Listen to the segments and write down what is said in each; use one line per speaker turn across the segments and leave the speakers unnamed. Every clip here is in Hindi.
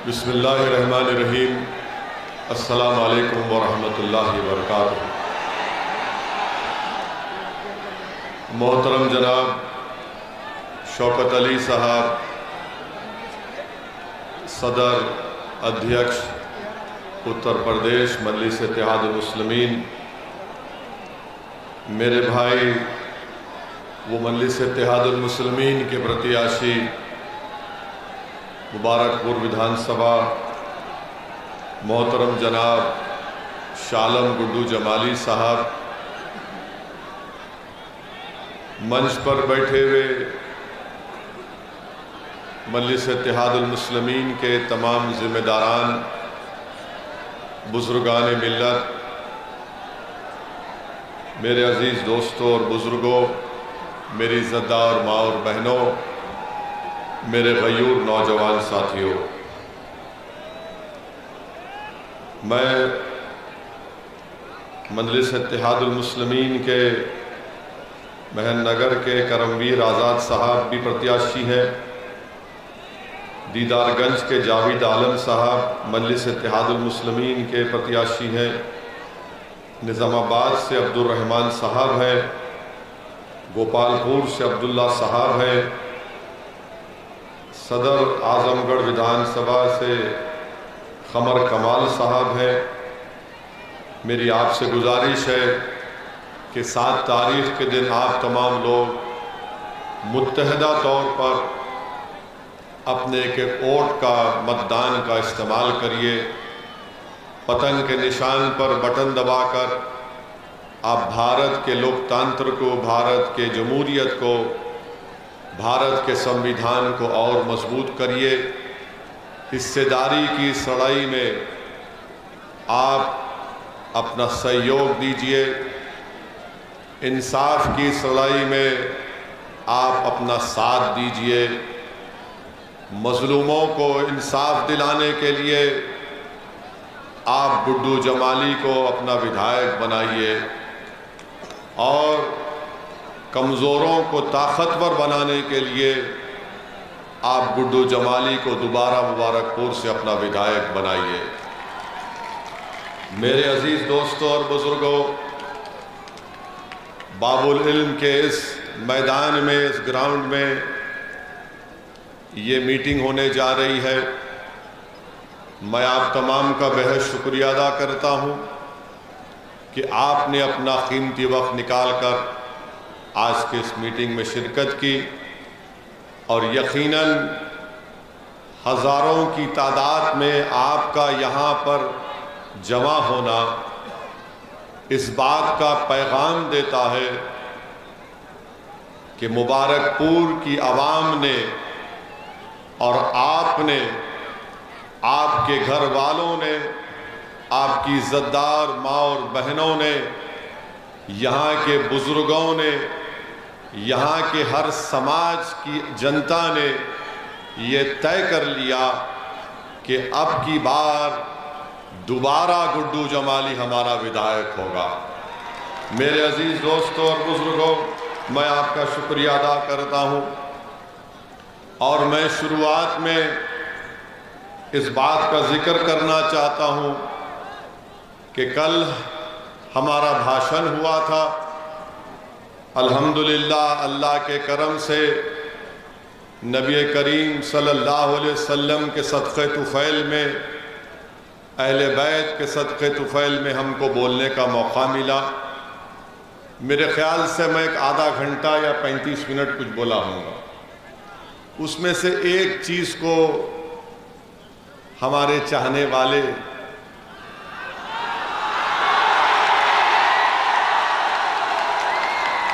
बिस्मिल्लाहिर्रहमानिर्रहीम। अस्सलामु अलैकुम वरहमतुल्लाहि वबरकातुहू। मोहतरम जनाब शौकत अली साहब, सदर अध्यक्ष उत्तर प्रदेश मजलिस इत्तेहादुल मुस्लिमीन, मेरे भाई वो मजलिस इत्तेहादुल मुस्लिमीन के प्रत्याशी मुबारकपुर विधानसभा मोहतरम जनाब शालम गुड्डू जमाली साहब, मंच पर बैठे हुए मजलिस इत्तेहादुल मुस्लिमीन के तमाम ज़िम्मेदारान, बुज़ुर्गान मिल्लत, मेरे अज़ीज़ दोस्तों और बुज़ुर्गों, मेरी इज़्ज़तदार माँ और बहनों, मेरे गयूर नौजवान साथियों, मैं मजलिस इत्तेहादुल मुस्लिमीन के महनगर के करमवीर आज़ाद साहब भी प्रत्याशी हैं, दीदारगंज के जावेद आलम साहब मजलिस इत्तेहादुल मुस्लिमीन के प्रत्याशी हैं, निज़ामाबाद से अब्दुल रहमान साहब हैं, गोपालपुर से अब्दुल्ला साहब हैं, सदर आजमगढ़ विधानसभा से खमर कमाल साहब हैं। मेरी आपसे गुजारिश है कि 7 तारीख के दिन आप तमाम लोग मुत्तहदा तौर पर अपने एक वोट का, मतदान का इस्तेमाल करिए। पतंग के निशान पर बटन दबाकर आप भारत के लोकतंत्र को, भारत के जमहूरियत को, भारत के संविधान को और मजबूत करिए। हिस्सेदारी की इस लड़ाई में आप अपना सहयोग दीजिए। इंसाफ की इस लड़ाई में आप अपना साथ दीजिए। मजलूमों को इंसाफ दिलाने के लिए आप गुड्डू जमाली को अपना विधायक बनाइए और कमज़ोरों को ताकतवर बनाने के लिए आप गुड्डू जमाली को दोबारा मुबारकपुर से अपना विधायक बनाइए। मेरे अजीज़ दोस्तों और बुज़ुर्गों, बाबुल इल्म के इस मैदान में, इस ग्राउंड में ये मीटिंग होने जा रही है। मैं आप तमाम का बेहद शुक्रिया अदा करता हूँ कि आपने अपना कीमती वक्त निकाल कर आज के इस मीटिंग में शिरकत की और यकीनन हज़ारों की तादाद में आपका यहाँ पर जमा होना इस बात का पैगाम देता है कि मुबारकपुर की आवाम ने और आपने, आपके घर वालों ने, आपकी इज़्ज़तदार माँ और बहनों ने, यहाँ के बुज़ुर्गों ने, यहाँ के हर समाज की जनता ने ये तय कर लिया कि अब की बार दोबारा गुड्डू जमाली हमारा विधायक होगा। मेरे अजीज़ दोस्तों और बुज़ुर्गों, मैं आपका शुक्रिया अदा करता हूँ और मैं शुरुआत में इस बात का जिक्र करना चाहता हूँ कि कल हमारा भाषण हुआ था। अल्हम्दुलिल्लाह, अल्लाह के करम से नबी करीम सल्लल्लाहु अलैहि वसल्लम के सदक़े तुफ़ैल में, अहले बैत के सदक़े तुफ़ैल में हमको बोलने का मौका मिला। मेरे ख़्याल से मैं एक आधा घंटा या 35 मिनट कुछ बोला हूँगा। उसमें से एक चीज़ को हमारे चाहने वाले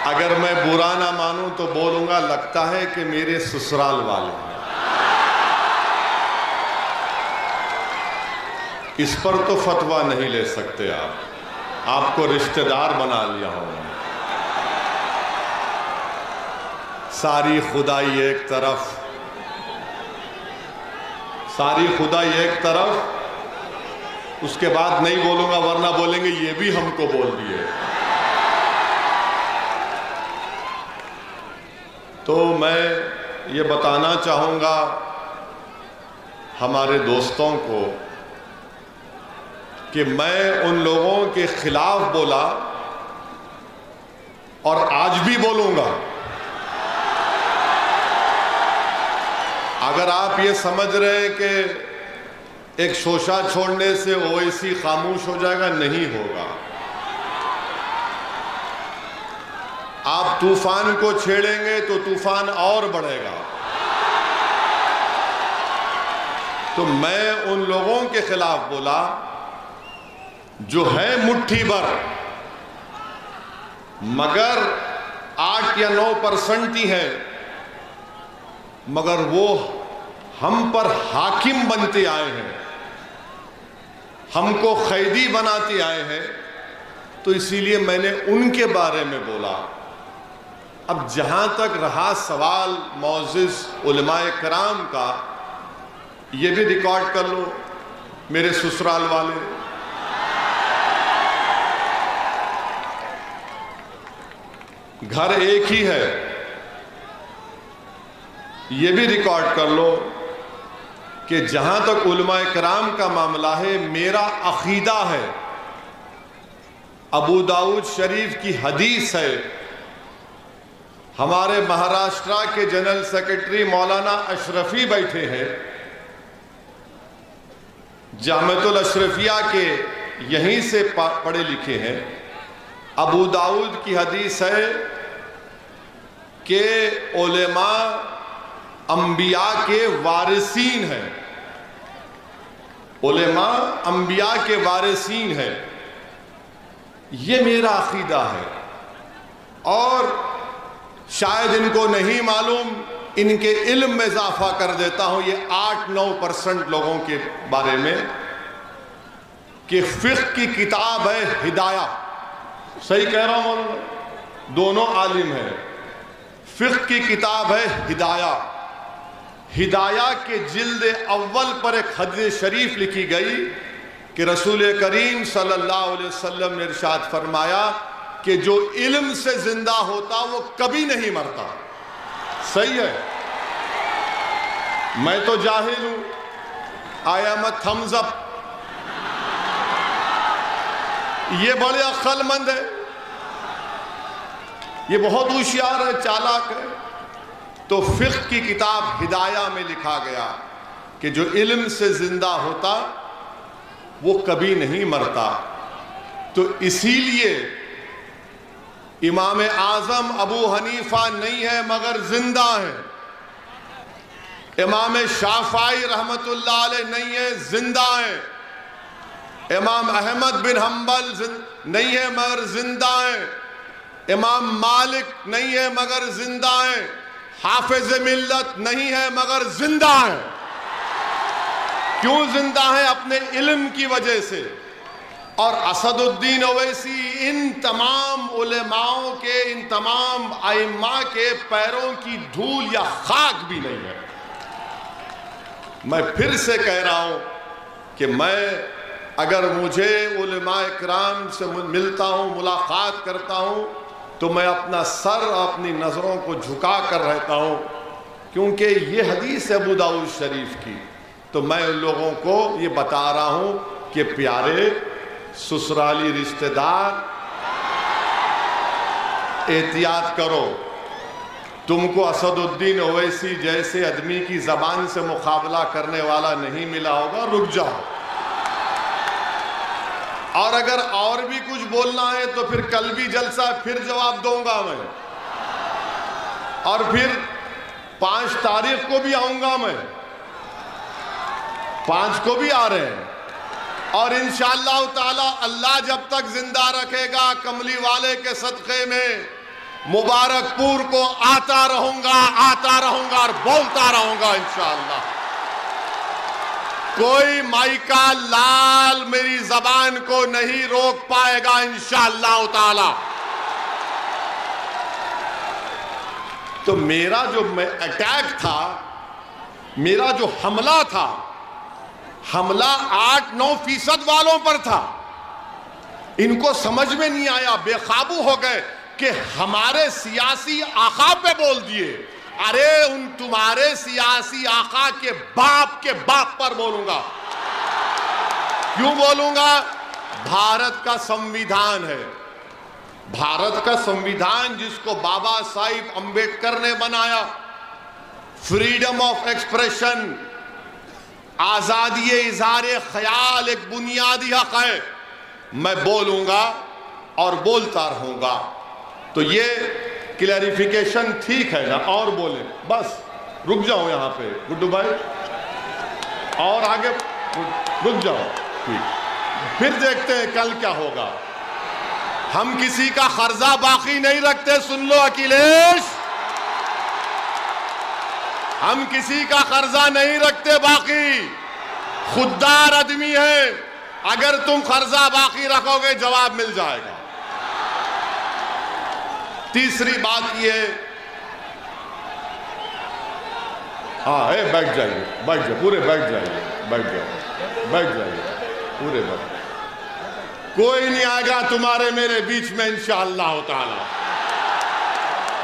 अगर मैं बुरा ना मानूं तो बोलूंगा, लगता है कि मेरे ससुराल वाले हैं। इस पर तो फतवा नहीं ले सकते आप, आपको रिश्तेदार बना लिया होगा। सारी खुदाई एक तरफ, सारी खुदाई एक तरफ, उसके बाद नहीं बोलूंगा वरना बोलेंगे ये भी हमको बोल दिए। तो मैं ये बताना चाहूँगा हमारे दोस्तों को कि मैं उन लोगों के खिलाफ बोला और आज भी बोलूंगा। अगर आप ये समझ रहे हैं कि एक शोशा छोड़ने से ओवैसी खामोश हो जाएगा, नहीं होगा। आप तूफान को छेड़ेंगे तो तूफान और बढ़ेगा। तो मैं उन लोगों के खिलाफ बोला जो है मुट्ठी भर, मगर 8 या 9% ही है, मगर वो हम पर हाकिम बनते आए हैं, हमको कैदी बनाते आए हैं। तो इसीलिए मैंने उनके बारे में बोला। अब जहां तक रहा सवाल मौजिज़ उलमाए कराम का, ये भी रिकॉर्ड कर लो मेरे ससुराल वाले। घर एक ही है, ये भी रिकॉर्ड कर लो कि जहां तक उलमाए कराम का मामला है, मेरा अकीदा है, अबू दाऊद शरीफ की हदीस है, हमारे महाराष्ट्र के जनरल सेक्रेटरी मौलाना अशरफी बैठे हैं, जामिअतुल अशरफिया के यहीं से पढ़े लिखे हैं। अबू दाऊद की हदीस है कि उलेमा अंबिया के वारिसीन हैं, उलेमा अंबिया के वारिसीन हैं। ये मेरा अकीदा है और शायद इनको नहीं मालूम, इनके इल्म में इजाफा कर देता हूं ये 8-9% लोगों के बारे में कि फिक़्ह की किताब है हिदाया। सही कह रहा हूं, दोनों आलिम हैं। फिक़्ह की किताब है हिदाया। हिदाया के जिल्द अव्वल पर एक हदीस शरीफ लिखी गई कि रसूल करीम सल्लल्लाहु अलैहि वसल्लम ने इरशाद फरमाया कि जो इल्म से जिंदा होता वो कभी नहीं मरता। सही है। मैं तो जाहिल हूं, I am a thumbs up. ये बड़े अक्लमंद है, ये बहुत होशियार है, चालाक है। तो फिक़्ह की किताब हिदाया में लिखा गया कि जो इल्म से जिंदा होता वो कभी नहीं मरता। तो इसीलिए इमाम आज़म अबू हनीफा नहीं है मगर जिंदा है, इमाम शाफ़ई रहमतुल्लाह अलैह नहीं है, जिंदा है, इमाम अहमद बिन हम्बल नहीं है मगर जिंदा है, इमाम मालिक नहीं है मगर जिंदा है, हाफिज मिल्लत नहीं है मगर जिंदा है। क्यों जिंदा है? अपने इल्म की वजह से। और असदुद्दीन ओवैसी इन तमाम उलेमाओं के, इन तमाम आइम्मा के पैरों की धूल या खाक भी नहीं है। मैं फिर से कह रहा हूं कि मैं अगर मुझे उलेमाए किराम से मिलता हूं, मुलाकात करता हूं, तो मैं अपना सर अपनी नज़रों को झुका कर रहता हूं, क्योंकि ये हदीस है अबू दाऊद शरीफ की। तो मैं उन लोगों को ये बता रहा हूं कि प्यारे ससुराली रिश्तेदार, एहतियात करो। तुमको असदुद्दीन ओवैसी जैसे आदमी की जबान से मुकाबला करने वाला नहीं मिला होगा, रुक जाओ। और अगर और भी कुछ बोलना है तो फिर कल भी जलसा, फिर जवाब दूंगा मैं। और फिर 5 तारीख को भी आऊंगा मैं, 5 को भी आ रहे हैं। और इंशाअल्लाह ताला अल्लाह जब तक जिंदा रखेगा, कमली वाले के सदक़े में मुबारकपुर को आता रहूंगा और बोलता रहूंगा इंशाअल्लाह। कोई माइका लाल मेरी जबान को नहीं रोक पाएगा इंशाअल्लाह ताला। तो मेरा जो अटैक था, मेरा जो हमला था, हमला 8-9% वालों पर था। इनको समझ में नहीं आया, बेकाबू हो गए कि हमारे सियासी आका पे बोल दिए, अरे उन तुम्हारे सियासी आका के बाप पर बोलूंगा। क्यों बोलूंगा? भारत का संविधान है, भारत का संविधान जिसको बाबा साहिब अंबेडकर ने बनाया, फ्रीडम ऑफ एक्सप्रेशन, आजादी इजहार ख्याल एक बुनियादी हक है। मैं बोलूंगा और बोलता रहूंगा। तो ये क्लैरिफिकेशन ठीक है ना? और बोले बस रुक जाओ यहां पे गुड्डू भाई, और आगे रुक जाओ, फिर देखते हैं कल क्या होगा। हम किसी का कर्जा बाकी नहीं रखते, सुन लो अखिलेश, हम किसी का कर्जा नहीं रखते बाकी, खुददार आदमी है। अगर तुम कर्जा बाकी रखोगे जवाब मिल जाएगा। तीसरी बात ये, हाँ है, बैठ जाइए, बैठ जाइए, पूरे बैठ जाइए, बैठ जाइए, बैठ जाइए, पूरे बैठ। कोई नहीं आएगा तुम्हारे मेरे बीच में इंशाअल्लाह ताला।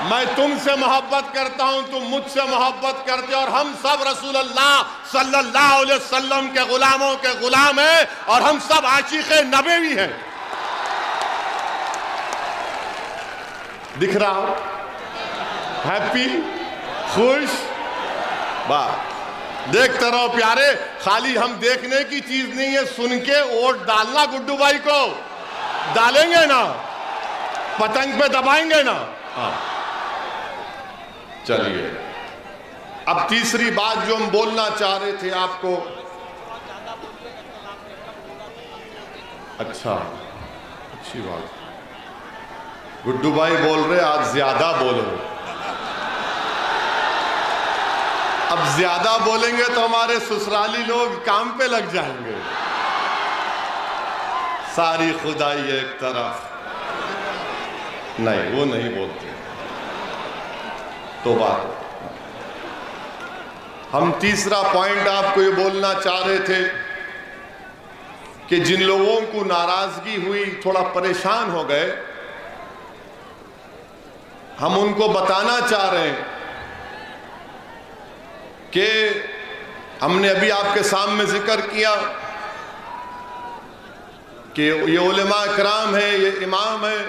मैं तुमसे मोहब्बत करता हूं, तुम मुझसे मोहब्बत करते हो, और हम सब रसूलुल्लाह सल्लल्लाहु अलैहि वसल्लम के गुलामों के गुलाम हैं, और हम सब आशिक़े नबी भी हैं। दिख रहा हो? हैप्पी, खुश, वाह। देखते रहो प्यारे, खाली हम देखने की चीज नहीं है, सुन के वोट डालना गुड्डू भाई को। डालेंगे ना? पतंग पे दबाएंगे ना? हाँ। चलिए, अब तीसरी बात जो हम बोलना चाह रहे थे आपको। अच्छा, अच्छी बात। गुड्डू भाई बोल रहे आज ज्यादा बोलो। अब ज्यादा बोलेंगे तो हमारे ससुराली लोग काम पे लग जाएंगे। सारी खुदाई एक तरफ, नहीं वो नहीं बोलते तो बात। हम तीसरा पॉइंट आपको ये बोलना चाह रहे थे कि जिन लोगों को नाराजगी हुई, थोड़ा परेशान हो गए, हम उनको बताना चाह रहे हैं कि हमने अभी आपके सामने जिक्र किया कि ये उलेमा कराम है, ये इमाम है,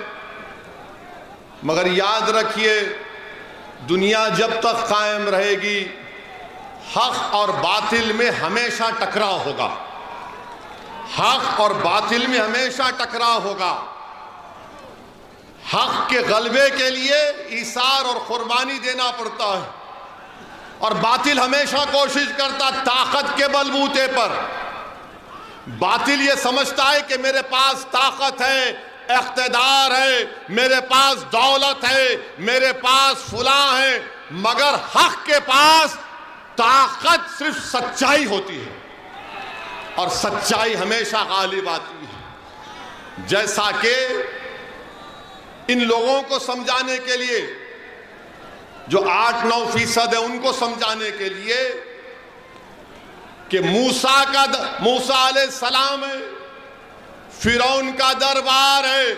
मगर याद रखिए दुनिया जब तक कायम रहेगी हक और बातिल में हमेशा टकराव होगा। हक और बातिल में हमेशा टकराव होगा। हक के गलबे के लिए ईसार और कुर्बानी देना पड़ता है, और बातिल हमेशा कोशिश करता ताकत के बलबूते पर। बातिल ये समझता है कि मेरे पास ताकत है, इख्तिदार है, मेरे पास दौलत है, मेरे पास फुला है, मगर हक के पास ताकत सिर्फ सच्चाई होती है, और सच्चाई हमेशा गालिब आती है। जैसा कि इन लोगों को समझाने के लिए जो 8-9% है, उनको समझाने के लिए कि मूसा अलैहिस्सलाम है, फिरौन का दरबार है,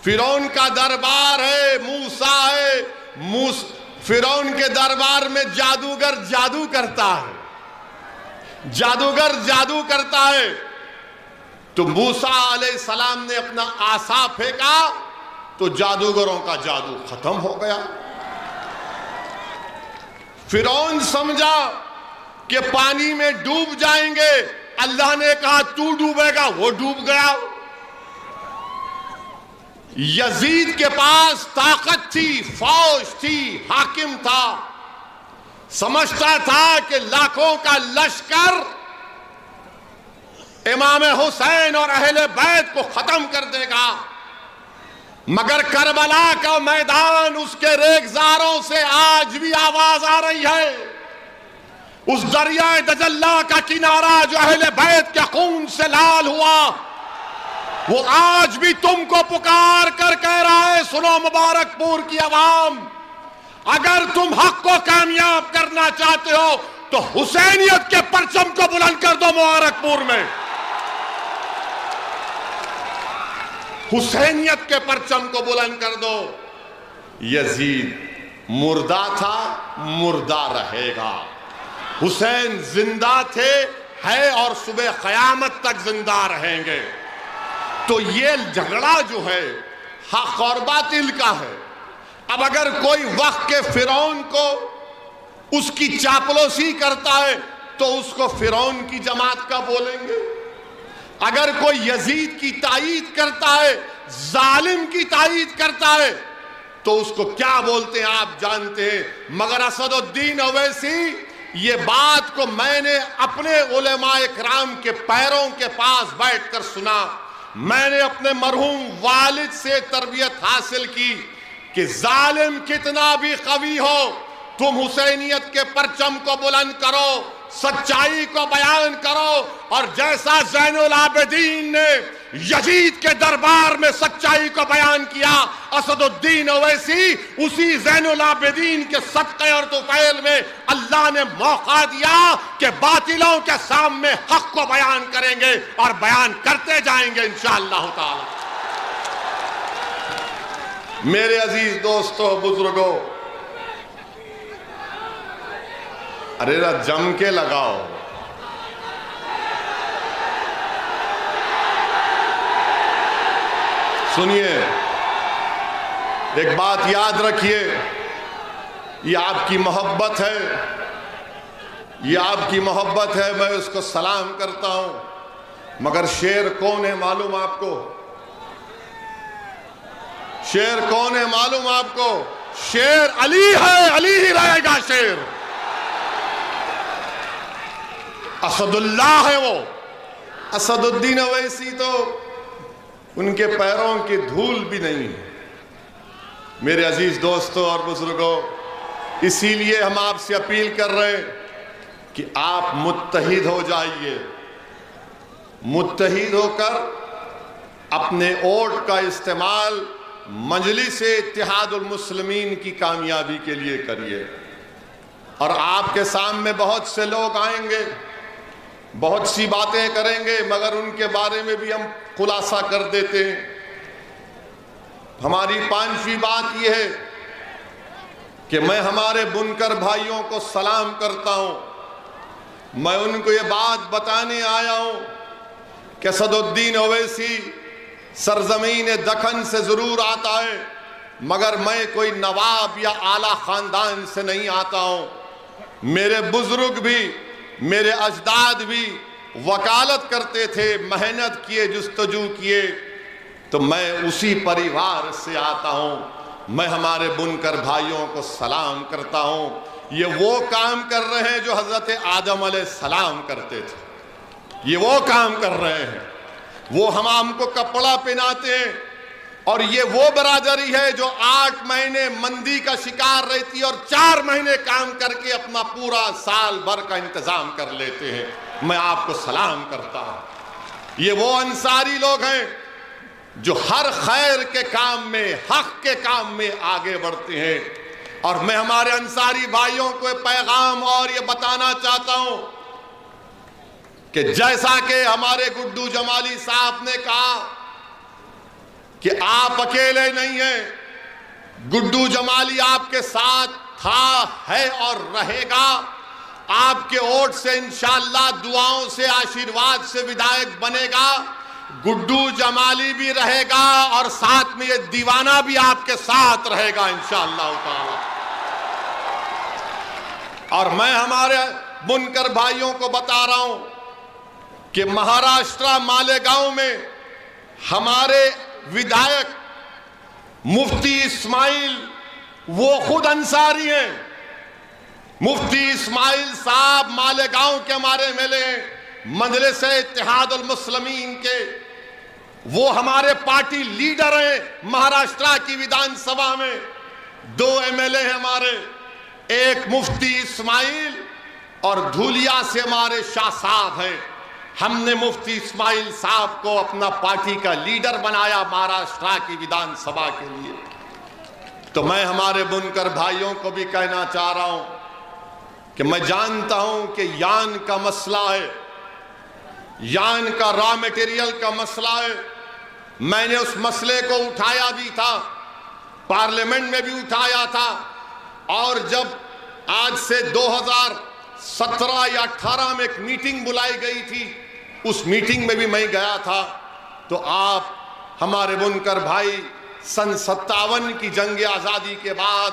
फिरौन का दरबार है, मूसा है, फिरौन के दरबार में जादूगर जादू करता है, जादूगर जादू करता है। तो मूसा अलैहिस्सलाम ने अपना आसा फेंका तो जादूगरों का जादू खत्म हो गया। फिरौन समझा कि पानी में डूब जाएंगे, अल्लाह ने कहा तू डूबेगा, वो डूब गया। यजीद के पास ताकत थी, फौज थी, हाकिम था, समझता था कि लाखों का लश्कर इमाम हुसैन और अहले बैत को खत्म कर देगा, मगर करबला का मैदान, उसके रेगजारों से आज भी आवाज आ रही है। उस दरियाए दजल्ला का किनारा जो अहले बैत के खून से लाल हुआ, वो आज भी तुमको पुकार कर कह रहा है, सुनो मुबारकपुर की आवाम, अगर तुम हक को कामयाब करना चाहते हो तो हुसैनियत के परचम को बुलंद कर दो। मुबारकपुर में हुसैनियत के परचम को बुलंद कर दो। यजीद मुर्दा था, मुर्दा रहेगा। हुसैन जिंदा थे, है और सुबह क़यामत तक जिंदा रहेंगे। तो ये झगड़ा जो है हक और बातिल का है। अब अगर कोई वक्त के फिरौन को उसकी चापलूसी करता है तो उसको फिरौन की जमात का बोलेंगे। अगर कोई यजीद की तायीद करता है, जालिम की तायीद करता है, तो उसको क्या बोलते हैं आप जानते हैं। मगर असदुद्दीन ओवैसी, ये बात को मैंने अपने उलेमाए किराम के पैरों के पास बैठकर सुना। मैंने अपने मरहूम वालिद से तरबियत हासिल की कि जालिम कितना भी कवी हो, तुम हुसैनियत के परचम को बुलंद करो, सच्चाई को बयान करो। और जैसा ज़ैनुल आबिदीन ने यजीद के दरबार में सच्चाई को बयान किया, असदुद्दीन ओवैसी उसी ज़ैनुल आबिदीन के सदक़े और तुफ़ैल में अल्लाह ने मौका दिया कि बातिलों के सामने हक को बयान करेंगे और बयान करते जाएंगे इंशाअल्लाह ताला। मेरे अजीज दोस्तों, बुजुर्गों, अरे जम के लगाओ। सुनिए, एक बात याद रखिए, ये आपकी मोहब्बत है, ये आपकी मोहब्बत है, मैं उसको सलाम करता हूं। मगर शेर कौन है मालूम आपको? शेर कौन है मालूम आपको? शेर अली है, अली ही रहेगा शेर। असदुल्लाह है वो। असदुद्दीन ओवैसी तो उनके पैरों की धूल भी नहीं है। मेरे अजीज दोस्तों और बुजुर्गों, इसीलिए हम आपसे अपील कर रहे हैं कि आप मुत्तहिद हो जाइए। मुत्तहिद होकर अपने वोट का इस्तेमाल मजलिस इत्तेहादुल मुस्लिमीन की कामयाबी के लिए करिए। और आपके सामने बहुत से लोग आएंगे, बहुत सी बातें करेंगे, मगर उनके बारे में भी हम खुलासा कर देते हैं। हमारी पांचवी बात यह है कि मैं हमारे बुनकर भाइयों को सलाम करता हूं। मैं उनको ये बात बताने आया हूं कि असदुद्दीन ओवैसी सरजमीन दखन से जरूर आता है, मगर मैं कोई नवाब या आला खानदान से नहीं आता हूं। मेरे बुजुर्ग भी, मेरे अजदाद भी वकालत करते थे, मेहनत किए, जुस्तजू किए, तो मैं उसी परिवार से आता हूं। मैं हमारे बुनकर भाइयों को सलाम करता हूं। ये वो काम कर रहे हैं जो हजरत आदम अलैहिस्सलाम करते थे। ये वो काम कर रहे हैं। वो हमको कपड़ा पहनाते हैं। और ये वो बरादरी है जो 8 महीने मंदी का शिकार रहती है और 4 महीने काम करके अपना पूरा साल भर का इंतजाम कर लेते हैं। मैं आपको सलाम करता हूं। ये वो अंसारी लोग हैं जो हर खैर के काम में, हक के काम में आगे बढ़ते हैं। और मैं हमारे अंसारी भाइयों को पैगाम और ये बताना चाहता हूं कि जैसा कि हमारे गुड्डू जमाली साहब ने कहा कि आप अकेले नहीं हैं, गुड्डू जमाली आपके साथ था, है और रहेगा। आपके वोट से इंशाअल्लाह, दुआओं से, आशीर्वाद से विधायक बनेगा। गुड्डू जमाली भी रहेगा और साथ में ये दीवाना भी आपके साथ रहेगा इंशाअल्लाह ताला। और मैं हमारे बुनकर भाइयों को बता रहा हूं कि महाराष्ट्र मालेगांव में हमारे विधायक मुफ्ती इस्माइल, वो खुद अंसारी हैं। मुफ्ती इस्माइल साहब मालेगांव के हमारे एमएलए हैं, मजलिस इत्तेहादुल मुस्लिमीन के। वो हमारे पार्टी लीडर हैं। महाराष्ट्र की विधानसभा में 2 एमएलए हैं हमारे, एक मुफ्ती इस्माइल और धूलिया से हमारे शाह साहब हैं। हमने मुफ्ती इस्माइल साहब को अपना पार्टी का लीडर बनाया महाराष्ट्र की विधानसभा के लिए। तो मैं हमारे बुनकर भाइयों को भी कहना चाह रहा हूं कि मैं जानता हूं कि यान का मसला है, यान का रॉ मटेरियल का मसला है। मैंने उस मसले को उठाया भी था, पार्लियामेंट में भी उठाया था। और जब आज से 2017 या 18 में एक मीटिंग बुलाई गई थी, उस मीटिंग में भी मैं गया था, तो आप हमारे बुनकर भाई सन 57 की जंग आज़ादी के बाद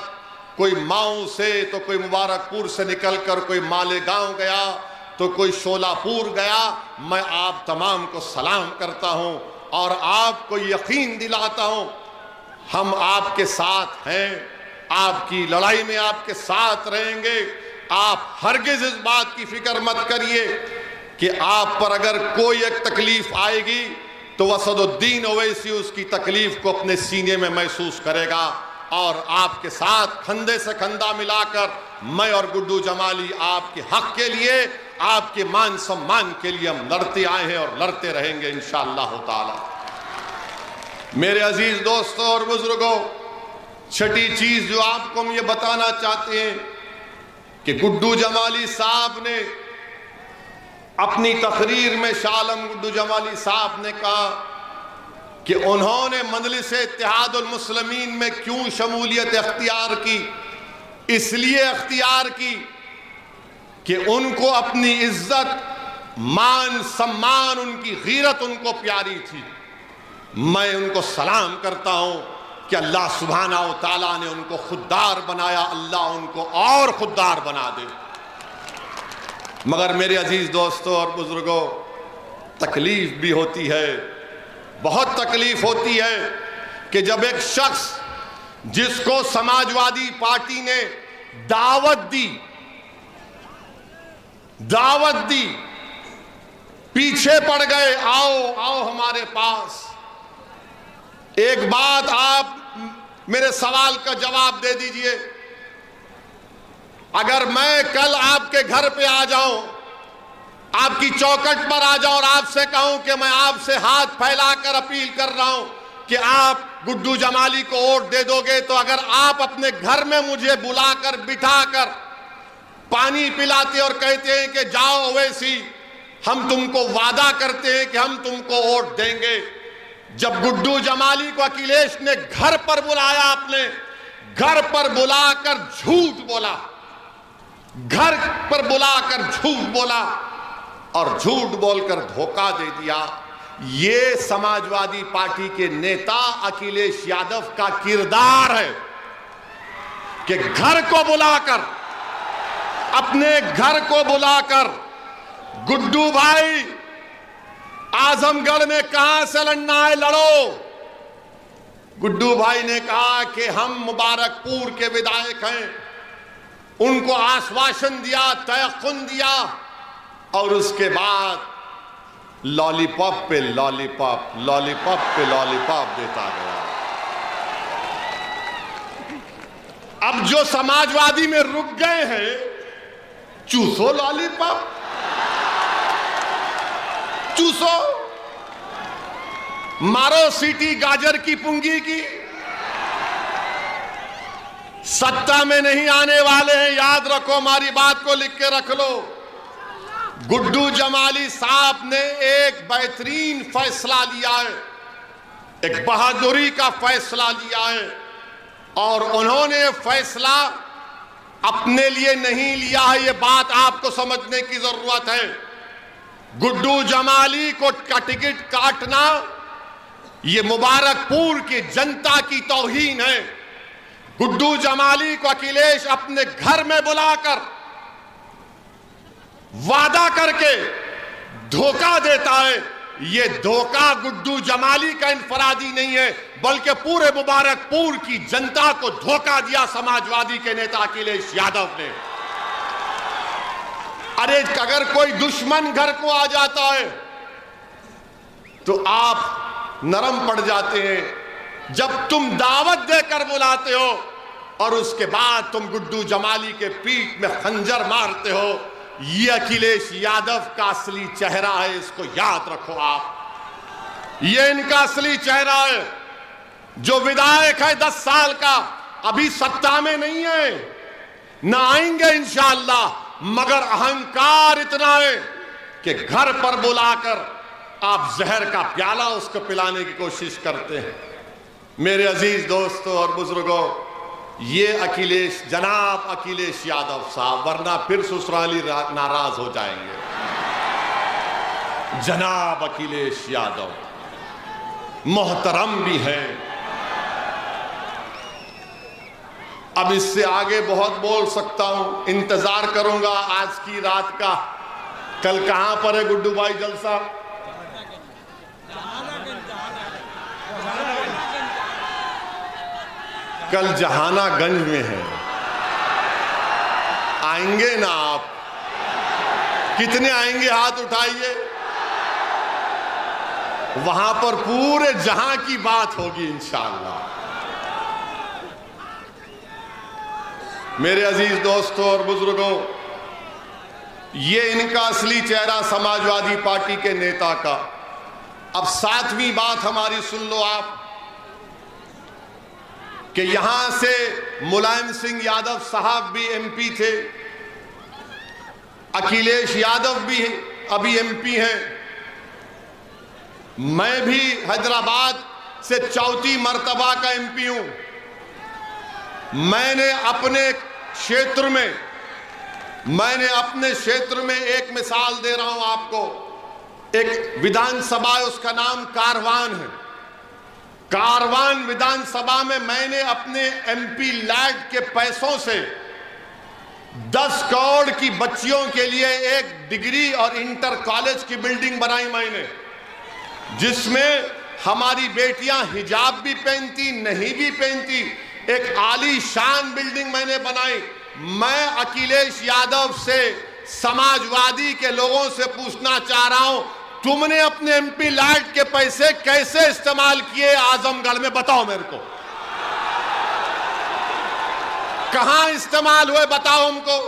कोई माऊ से, तो कोई मुबारकपुर से निकलकर कोई मालेगांव गया, तो कोई शोलापुर गया। मैं आप तमाम को सलाम करता हूं और आपको यकीन दिलाता हूं हम आपके साथ हैं, आपकी लड़ाई में आपके साथ रहेंगे। आप हरगिज इस बात की फिक्र मत करिए कि आप पर अगर कोई एक तकलीफ आएगी तो असदुद्दीन ओवैसी उसकी तकलीफ को अपने सीने में महसूस करेगा और आपके साथ कंधे से कंधा मिलाकर मैं और गुड्डू जमाली आपके हक के लिए, आपके मान सम्मान के लिए हम लड़ते आए हैं और लड़ते रहेंगे इंशाअल्लाह ताला। मेरे अजीज दोस्तों और बुजुर्गों, छठी चीज जो आपको हम ये बताना चाहते हैं कि गुड्डू जमाली साहब ने अपनी तकरीर में, शाह आलम गुड्डू जमाली साहब ने कहा कि उन्होंने मजलिस इत्तेहादुल मुस्लिमीन में क्यों शमूलियत अख्तियार की। इसलिए अख्तियार की कि उनको अपनी इज्जत, मान, सम्मान, उनकी गीरत उनको प्यारी थी। मैं उनको सलाम करता हूं कि अल्लाह सुब्हाना व तआला ने उनको खुददार बनाया, अल्लाह उनको और खुददार बना दे। मगर मेरे अजीज दोस्तों और बुजुर्गों, तकलीफ भी होती है, बहुत तकलीफ होती है कि जब एक शख्स जिसको समाजवादी पार्टी ने दावत दी, पीछे पड़ गए, आओ आओ हमारे पास। एक बात आप मेरे सवाल का जवाब दे दीजिए, अगर मैं कल आपके घर पे आ जाऊं, आपकी चौखट पर आ जाऊं और आपसे कहूं कि मैं आपसे हाथ फैलाकर अपील कर रहा हूं कि आप गुड्डू जमाली को वोट दे दोगे, तो अगर आप अपने घर में मुझे बुलाकर बिठाकर पानी पिलाते और कहते हैं कि जाओ ओवैसी, हम तुमको वादा करते हैं कि हम तुमको वोट देंगे। जब गुड्डू जमाली को अखिलेश ने घर पर बुलाया, अपने घर पर बुलाकर झूठ बोला, घर पर बुलाकर झूठ बोला और झूठ बोलकर धोखा दे दिया। ये समाजवादी पार्टी के नेता अखिलेश यादव का किरदार है कि घर को बुलाकर, अपने घर को बुलाकर, गुड्डू भाई आजमगढ़ में कहां से लड़ना है लड़ो। गुड्डू भाई ने कहा कि हम मुबारकपुर के विधायक हैं, उनको आश्वासन दिया, तयक़ुन दिया और उसके बाद लॉलीपॉप पे लॉलीपॉप, लॉलीपॉप पे लॉलीपॉप देता गया। अब जो समाजवादी में रुक गए हैं, चूसो लॉलीपॉप, चूसो, मारो सीटी गाजर की पुंगी की। सत्ता में नहीं आने वाले हैं, याद रखो, हमारी बात को लिख के रख लो। गुड्डू जमाली साहब ने एक बेहतरीन फैसला लिया है, एक बहादुरी का फैसला लिया है और उन्होंने फैसला अपने लिए नहीं लिया है, ये बात आपको समझने की जरूरत है। गुड्डू जमाली को का टिकट काटना ये मुबारकपुर की जनता की तौहीन है। गुड्डू जमाली को अखिलेश अपने घर में बुलाकर वादा करके धोखा देता है। ये धोखा गुड्डू जमाली का इनफरादी नहीं है, बल्कि पूरे मुबारकपुर की जनता को धोखा दिया समाजवादी के नेता अखिलेश यादव ने। अरे अगर कोई दुश्मन घर को आ जाता है तो आप नरम पड़ जाते हैं। जब तुम दावत देकर बुलाते हो और उसके बाद तुम गुड्डू जमाली के पीठ में खंजर मारते हो, ये अखिलेश यादव का असली चेहरा है, इसको याद रखो आप। ये इनका असली चेहरा है। जो विधायक है 10 साल का, अभी सत्ता में नहीं है, ना आएंगे इंशाअल्लाह, मगर अहंकार इतना है कि घर पर बुलाकर आप जहर का प्याला उसको पिलाने की कोशिश करते हैं। मेरे अजीज दोस्तों और बुजुर्गों, ये अखिलेश, जनाब अखिलेश यादव साहब, वरना फिर ससुराली नाराज हो जाएंगे। जनाब अखिलेश यादव मोहतरम भी है। अब इससे आगे बहुत बोल सकता हूं, इंतजार करूंगा आज की रात का। कल कहां पर है गुड्डू भाई जलसा? कल जहानागंज में है। आएंगे ना आप? कितने आएंगे? हाथ उठाइए। वहां पर पूरे जहां की बात होगी इंशाअल्लाह। मेरे अजीज दोस्तों और बुजुर्गों, ये इनका असली चेहरा समाजवादी पार्टी के नेता का। अब 7वीं बात हमारी सुन लो आप, कि यहां से मुलायम सिंह यादव साहब भी एमपी थे, अखिलेश यादव भी अभी एमपी हैं। मैं भी हैदराबाद से 4थी मर्तबा का एमपी हूं। मैंने अपने क्षेत्र में एक मिसाल दे रहा हूं आपको। एक विधानसभा है, उसका नाम कारवान है। कारवान विधानसभा में मैंने अपने एमपी लैड के पैसों से 10 करोड़ की बच्चियों के लिए एक डिग्री और इंटर कॉलेज की बिल्डिंग बनाई मैंने, जिसमें हमारी बेटियां हिजाब भी पहनती, नहीं भी पहनती। एक आलीशान बिल्डिंग मैंने बनाई। मैं अखिलेश यादव से, समाजवादी के लोगों से पूछना चाह रहा हूं, तुमने अपने एमपी लैड के पैसे कैसे इस्तेमाल किए आजमगढ़ में? बताओ मेरे को, कहां इस्तेमाल हुए? बताओ हमको,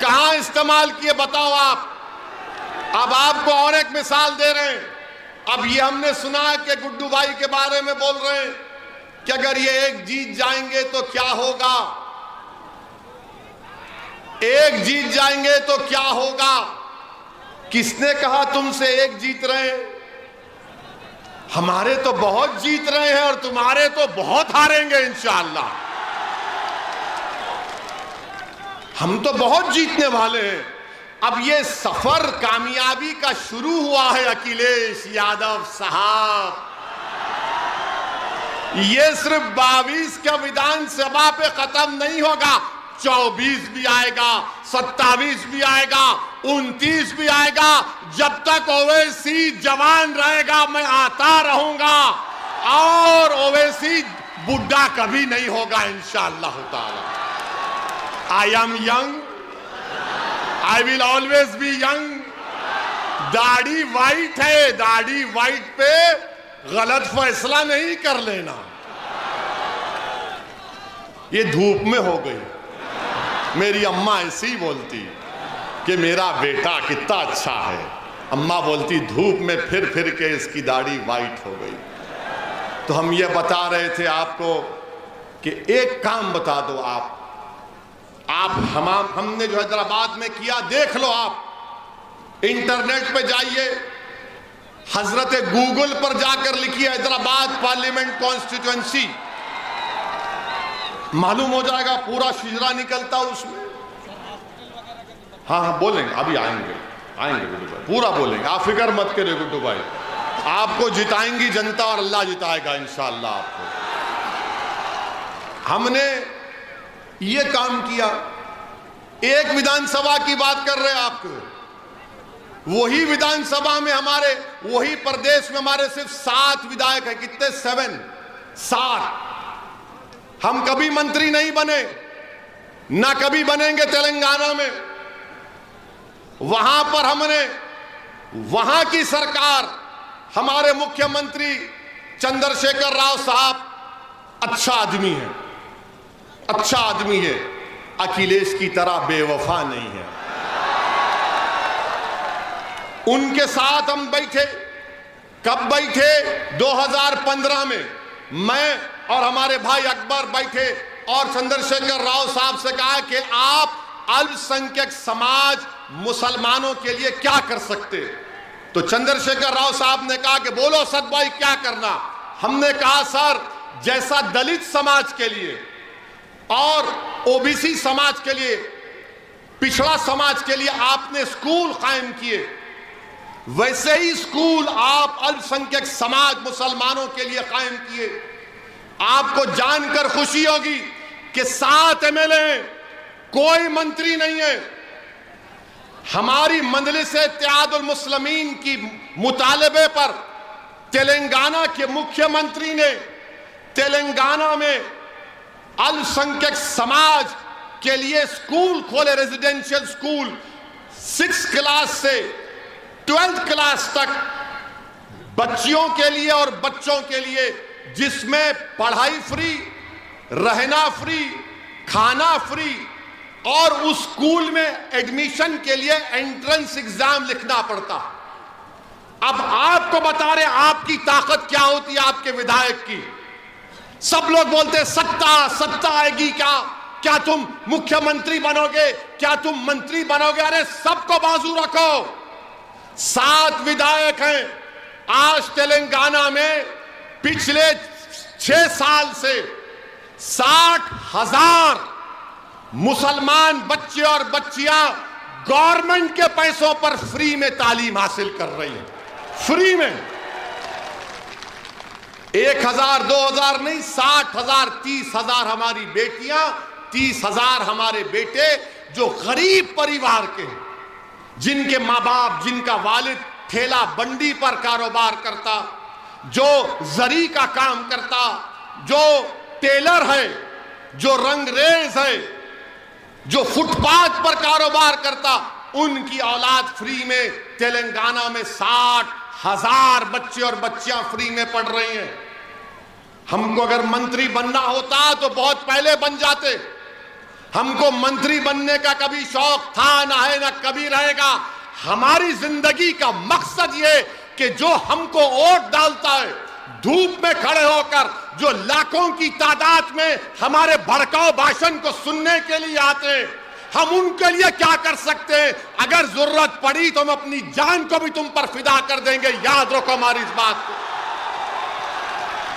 कहां इस्तेमाल किए? बताओ आप। अब आपको और एक मिसाल दे रहे हैं। अब ये हमने सुना कि गुड्डू भाई के बारे में बोल रहे हैं कि अगर ये एक जीत जाएंगे तो क्या होगा, एक जीत जाएंगे तो क्या होगा। किसने कहा तुमसे एक जीत रहे हैं? हमारे तो बहुत जीत रहे हैं और तुम्हारे तो बहुत हारेंगे इंशाअल्लाह। हम तो बहुत जीतने वाले हैं। अब ये सफर कामयाबी का शुरू हुआ है अखिलेश यादव साहब। ये सिर्फ 22 का विधानसभा पे खत्म नहीं होगा, 24 भी आएगा, 27 भी आएगा, 29 भी आएगा। जब तक ओवैसी जवान रहेगा मैं आता रहूंगा, और ओवैसी बुढ़ा कभी नहीं होगा इंशाअल्लाह ताला। I am young, I will always be young. दाढ़ी वाइट है, दाढ़ी वाइट पे गलत फैसला नहीं कर लेना। ये धूप में हो गई। मेरी अम्मा ऐसी ही बोलती कि मेरा बेटा कितना अच्छा है। अम्मा बोलती धूप में फिर फिर के इसकी दाढ़ी वाइट हो गई। तो हम ये बता रहे थे आपको कि एक काम बता दो आप हमने जो हैदराबाद में किया देख लो आप। इंटरनेट पे जाइए, हजरत गूगल पर जाकर लिखिए हैदराबाद पार्लियामेंट कॉन्स्टिट्यूएंसी, मालूम हो जाएगा पूरा शिजरा निकलता उसमें। हाँ बोलेंगे, अभी आएंगे गुड्डू भाई, पूरा बोलेंगे, आप फिक्र मत करिए गुड्डू भाई। आपको जिताएंगी जनता और अल्लाह जिताएगा इंशाअल्लाह आपको। हमने ये काम किया। एक विधानसभा की बात कर रहे हैं आपको, वही विधानसभा में हमारे, वही प्रदेश में हमारे सिर्फ 7 विधायक हैं। कितने? 7। हम कभी मंत्री नहीं बने, ना कभी बनेंगे तेलंगाना में। वहां पर हमने, वहां की सरकार, हमारे मुख्यमंत्री चंद्रशेखर राव साहब अच्छा आदमी है, अच्छा आदमी है, अखिलेश की तरह बेवफा नहीं है। उनके साथ हम बैठे। कब बैठे? 2015 में मैं और हमारे भाई अकबर बैठे और चंद्रशेखर राव साहब से कहा कि आप अल्पसंख्यक समाज मुसलमानों के लिए क्या कर सकते। तो चंद्रशेखर राव साहब ने कहा कि बोलो सद भाई क्या करना। हमने कहा सर, जैसा दलित समाज के लिए और ओबीसी समाज के लिए, पिछड़ा समाज के लिए आपने स्कूल कायम किए, वैसे ही स्कूल आप अल्पसंख्यक समाज मुसलमानों के लिए कायम किए। आपको जानकर खुशी होगी कि 7 एमएलए, कोई मंत्री नहीं है। हमारी मजलिस इत्तेहादुल मुस्लिमीन की मुतालबे पर तेलंगाना के मुख्यमंत्री ने तेलंगाना में अल्पसंख्यक समाज के लिए स्कूल खोले, रेजिडेंशियल स्कूल 6 क्लास से 12th क्लास तक बच्चियों के लिए और बच्चों के लिए, जिसमें पढ़ाई फ्री, रहना फ्री, खाना फ्री, और उस स्कूल में एडमिशन के लिए एंट्रेंस एग्जाम लिखना पड़ता। अब आपको बता रहे आपकी ताकत क्या होती है, आपके विधायक की। सब लोग बोलते सत्ता आएगी क्या, क्या तुम मुख्यमंत्री बनोगे, क्या तुम मंत्री बनोगे। अरे सबको बाजू रखो। 7 विधायक हैं आज तेलंगाना में। पिछले 6 साल से 60,000 मुसलमान बच्चे और बच्चियां गवर्नमेंट के पैसों पर फ्री में तालीम हासिल कर रही हैं। फ्री में 1,000 2,000 नहीं, 60,000 30,000 हमारी बेटियां, 30,000 हमारे बेटे जो गरीब परिवार के हैं, जिनके माँ बाप, जिनका वालिद ठेला बंडी पर कारोबार करता, जो जरी का काम करता, जो टेलर है, जो रंगरेज है, जो फुटपाथ पर कारोबार करता, उनकी औलाद फ्री में तेलंगाना में 60,000 बच्चे और बच्चियां फ्री में पढ़ रही हैं। हमको अगर मंत्री बनना होता तो बहुत पहले बन जाते। हमको मंत्री बनने का कभी शौक था ना है ना कभी रहेगा। हमारी जिंदगी का मकसद ये कि जो हमको वोट डालता है, धूप में खड़े होकर जो लाखों की तादाद में हमारे भड़काऊ भाषण को सुनने के लिए आते हैं, हम उनके लिए क्या कर सकते हैं। अगर जरूरत पड़ी तो हम अपनी जान को भी तुम पर फिदा कर देंगे। याद रखो हमारी इस बात को।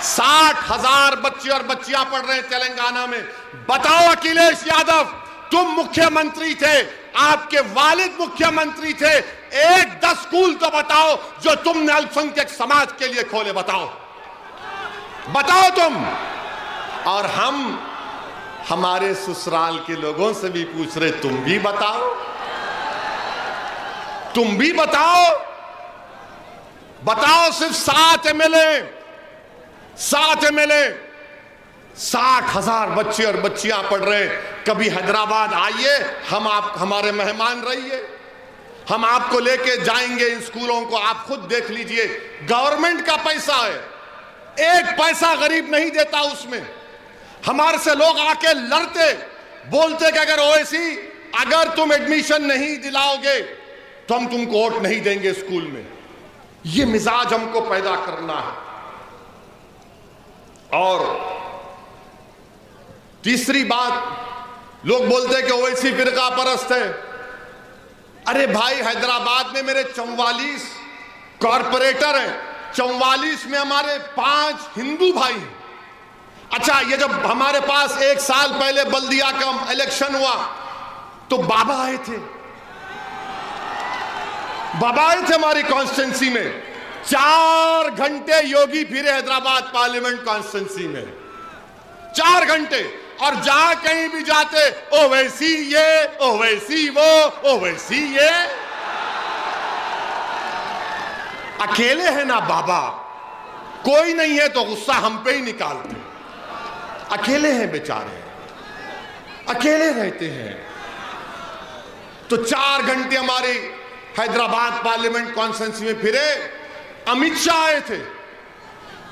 60,000 बच्चे और बच्चियां पढ़ रहे हैं तेलंगाना में। बताओ अखिलेश यादव, तुम मुख्यमंत्री थे, आपके वालिद मुख्यमंत्री थे, एक 10 स्कूल तो बताओ जो तुमने अल्पसंख्यक समाज के लिए खोले। बताओ तुम। और हम हमारे ससुराल के लोगों से भी पूछ रहे, तुम भी बताओ, तुम भी बताओ। बताओ सिर्फ 7 एमएलए, 60,000 बच्चे और बच्चियां पढ़ रहे हैं। कभी हैदराबाद आइए, हम आप हमारे मेहमान रहिए, हम आपको लेके जाएंगे इन स्कूलों को। आप खुद देख लीजिए, गवर्नमेंट का पैसा है, एक पैसा गरीब नहीं देता उसमें। हमारे से लोग आके लड़ते, बोलते कि अगर ओवैसी, अगर तुम एडमिशन नहीं दिलाओगे तो हम तुमको वोट नहीं देंगे स्कूल में। ये मिजाज हमको पैदा करना है। और तीसरी बात, लोग बोलते हैं कि ओवैसी फिरका परस्त है। अरे भाई, हैदराबाद में मेरे 44 कॉरपोरेटर हैं, 44 में हमारे 5 हिंदू भाई हैं। अच्छा, ये जब हमारे पास 1 साल पहले बल्दिया का इलेक्शन हुआ तो बाबा आए थे, हमारी कॉन्स्टिट्यूंसी में। 4 घंटे योगी फिरे हैदराबाद पार्लियामेंट कॉन्स्टिट्यूंसी में, 4 घंटे। और जहां कहीं भी जाते, ओवैसी ये, ओवैसी वो, ओवैसी ये। अकेले है ना बाबा, कोई नहीं है तो गुस्सा हम पे ही निकालते। अकेले हैं बेचारे, अकेले रहते हैं। तो 4 घंटे हमारे हैदराबाद पार्लियामेंट कॉन्स्टिट्यूंसी में फिरे। अमित शाह आए थे।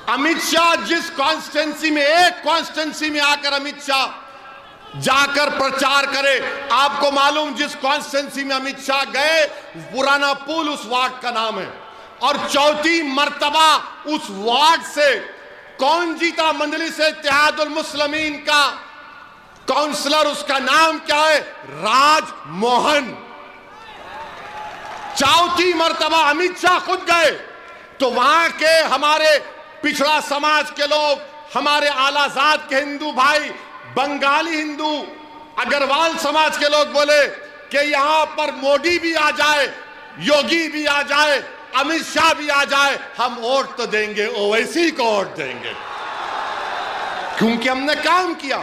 अमित शाह जिस कॉन्स्टिट्यूंसी में, एक कॉन्स्टिट्यूंसी में आकर अमित शाह जाकर प्रचार करे, आपको मालूम जिस कॉन्स्टिट्यूंसी में अमित शाह गए, पुराना पुल उस वार्ड का नाम है। और 4थी मर्तबा उस वार्ड से कौन जीता? मजलिस इत्तेहादुल मुस्लिमीन का काउंसलर, उसका नाम क्या है? राज मोहन। 4थी मर्तबा अमित शाह खुद गए। तो वहां के हमारे पिछड़ा समाज के लोग, हमारे आलाजाद के हिंदू भाई बंगाली हिंदू अग्रवाल समाज के लोग बोले कि यहां पर मोदी भी आ जाए, योगी भी आ जाए, अमित शाह भी आ जाए, हम वोट तो देंगे, ओवैसी को वोट देंगे, क्योंकि हमने काम किया,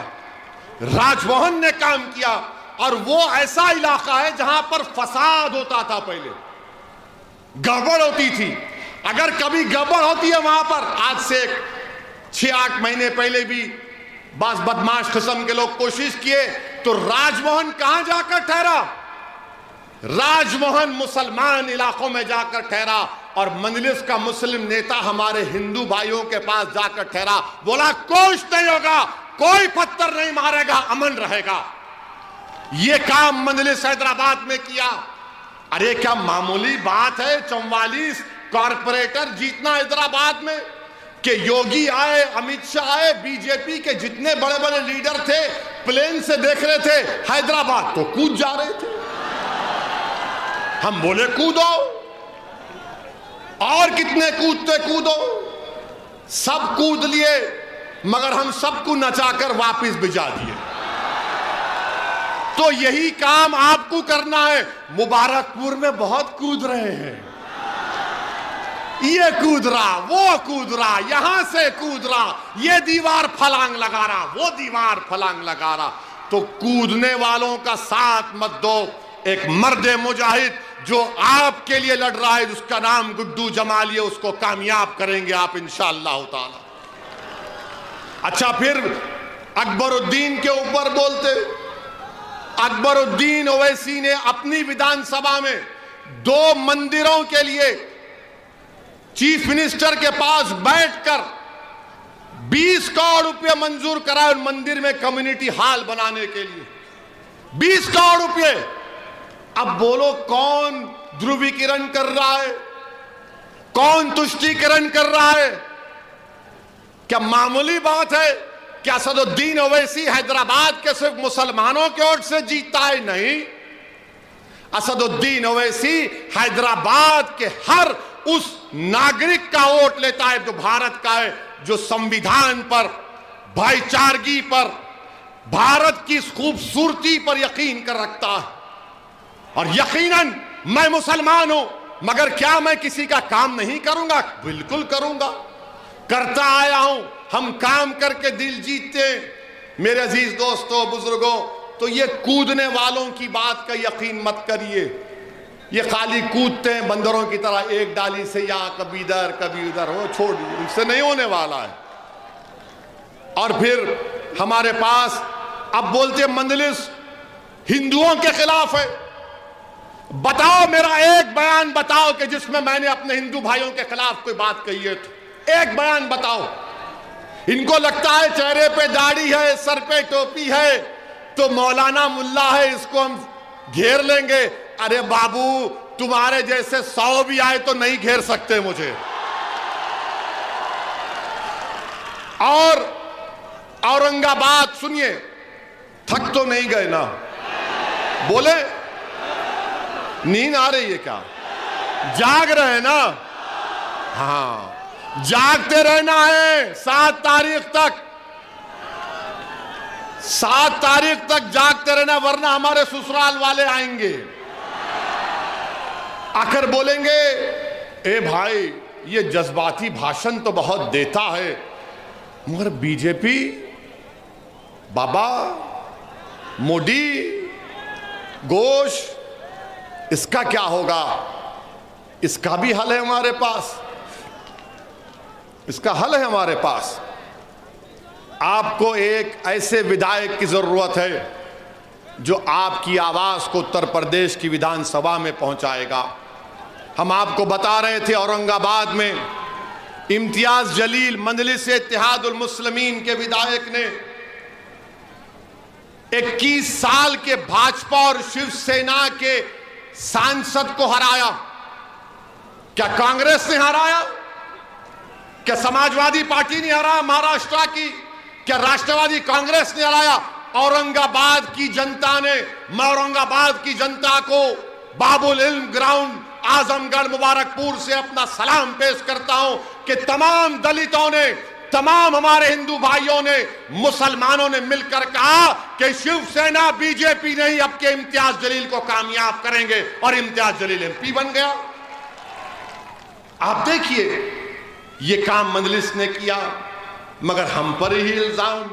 राजभवन ने काम किया। और वो ऐसा इलाका है जहां पर फसाद होता था, पहले गड़बड़ होती थी। अगर कभी गड़बड़ होती है वहां पर, आज से 6-8 महीने पहले भी बस बदमाश किस्म के लोग कोशिश किए, तो राजभवन कहां जाकर ठहरा? राजभवन मुसलमान इलाकों में जाकर ठहरा। और मजलिस का मुस्लिम नेता हमारे हिंदू भाइयों के पास जाकर ठहरा, बोला कुछ नहीं होगा, कोई पत्थर नहीं मारेगा, अमन रहेगा। यह काम मजलिस हैदराबाद में किया। अरे क्या मामूली बात है 44 कॉरपोरेटर जीतना हैदराबाद में, कि योगी आए, अमित शाह आए, बीजेपी के जितने बड़े बड़े लीडर थे प्लेन से देख रहे थे हैदराबाद, तो कूद जा रहे थे। हम बोले कूदो, और कितने कूदते कूदो, सब कूद लिए, मगर हम सबको नचाकर वापस भिजा दिए। तो यही काम आपको करना है। मुबारकपुर में बहुत कूद रहे हैं, ये कूद रहा, वो कूद रहा, यहां से कूद रहा, ये दीवार फलांग लगा रहा, वो दीवार फलांग लगा रहा। तो कूदने वालों का साथ मत दो। एक मर्द मुजाहिद जो आपके लिए लड़ रहा है, उसका नाम गुड्डू जमाली है, उसको कामयाब करेंगे आप इंशाअल्लाह ताला। अच्छा, फिर अकबरुद्दीन के ऊपर बोलते, अकबरुद्दीन ओवैसी ने अपनी विधानसभा में 2 मंदिरों के लिए चीफ मिनिस्टर के पास बैठकर 20 करोड़ रुपए मंजूर कराए उन मंदिर में कम्युनिटी हॉल बनाने के लिए, 20 करोड़ रुपए। अब बोलो कौन ध्रुवीकरण कर रहा है, कौन तुष्टीकरण कर रहा है? क्या मामूली बात है कि असदुद्दीन ओवैसी हैदराबाद के सिर्फ मुसलमानों के वोट से जीतता है? नहीं, असदुद्दीन ओवैसी हैदराबाद के हर उस नागरिक का वोट लेता है जो भारत का है, जो संविधान पर, भाईचारगी पर, भारत की खूबसूरती पर यकीन कर रखता है। और यकीनन मैं मुसलमान हूं, मगर क्या मैं किसी का काम नहीं करूंगा? बिल्कुल करूंगा, करता आया हूं। हम काम करके दिल जीतते हैं। मेरे अजीज दोस्तों, बुजुर्गों, तो ये कूदने वालों की बात का यकीन मत करिए। ये खाली कूदते हैं बंदरों की तरह, एक डाली से यहां, कभी इधर कभी उधर, वो छोड़ दीजिए, उनसे नहीं होने वाला है। और फिर हमारे पास अब बोलते मजलिस हिंदुओं के खिलाफ है। बताओ, मेरा एक बयान बताओ कि जिसमें मैंने अपने हिंदू भाइयों के खिलाफ कोई बात कही है, तो एक बयान बताओ। इनको लगता है चेहरे पे दाढ़ी है, सर पे टोपी है, तो मौलाना मुल्ला है, इसको हम घेर लेंगे। अरे बाबू, तुम्हारे जैसे 100 भी आए तो नहीं घेर सकते मुझे। और औरंगाबाद, सुनिए, थक तो नहीं गए ना? बोले नींद आ रही है क्या? जाग रहे हैं ना? हाँ, जागते रहना है 7 तारीख तक। 7 तारीख तक जागते रहना, वरना हमारे ससुराल वाले आएंगे, आकर बोलेंगे, ए भाई, ये जज्बाती भाषण तो बहुत देता है, मगर बीजेपी, बाबा, मोदी, घोष, इसका क्या होगा? इसका भी हल है हमारे पास, इसका हल है हमारे पास। आपको एक ऐसे विधायक की जरूरत है जो आपकी आवाज को उत्तर प्रदेश की विधानसभा में पहुंचाएगा। हम आपको बता रहे थे, औरंगाबाद में इम्तियाज जलील मजलिस इत्तेहादुल मुस्लिमीन के विधायक ने 21 साल के भाजपा और शिवसेना के सांसद को हराया। क्या कांग्रेस ने हराया? क्या समाजवादी पार्टी ने हराया महाराष्ट्र की? क्या राष्ट्रवादी कांग्रेस ने हराया? औरंगाबाद की जनता ने। मैं औरंगाबाद की जनता को बाबुल इल्म ग्राउंड आजमगढ़ मुबारकपुर से अपना सलाम पेश करता हूं कि तमाम दलितों ने, तमाम हमारे हिंदू भाइयों ने, मुसलमानों ने मिलकर कहा कि शिवसेना बीजेपी नहीं, अब के इम्तियाज जलील को कामयाब करेंगे, और इम्तियाज जलील एमपी बन गया। आप देखिए, ये काम मजलिस ने किया, मगर हम पर ही इल्जाम।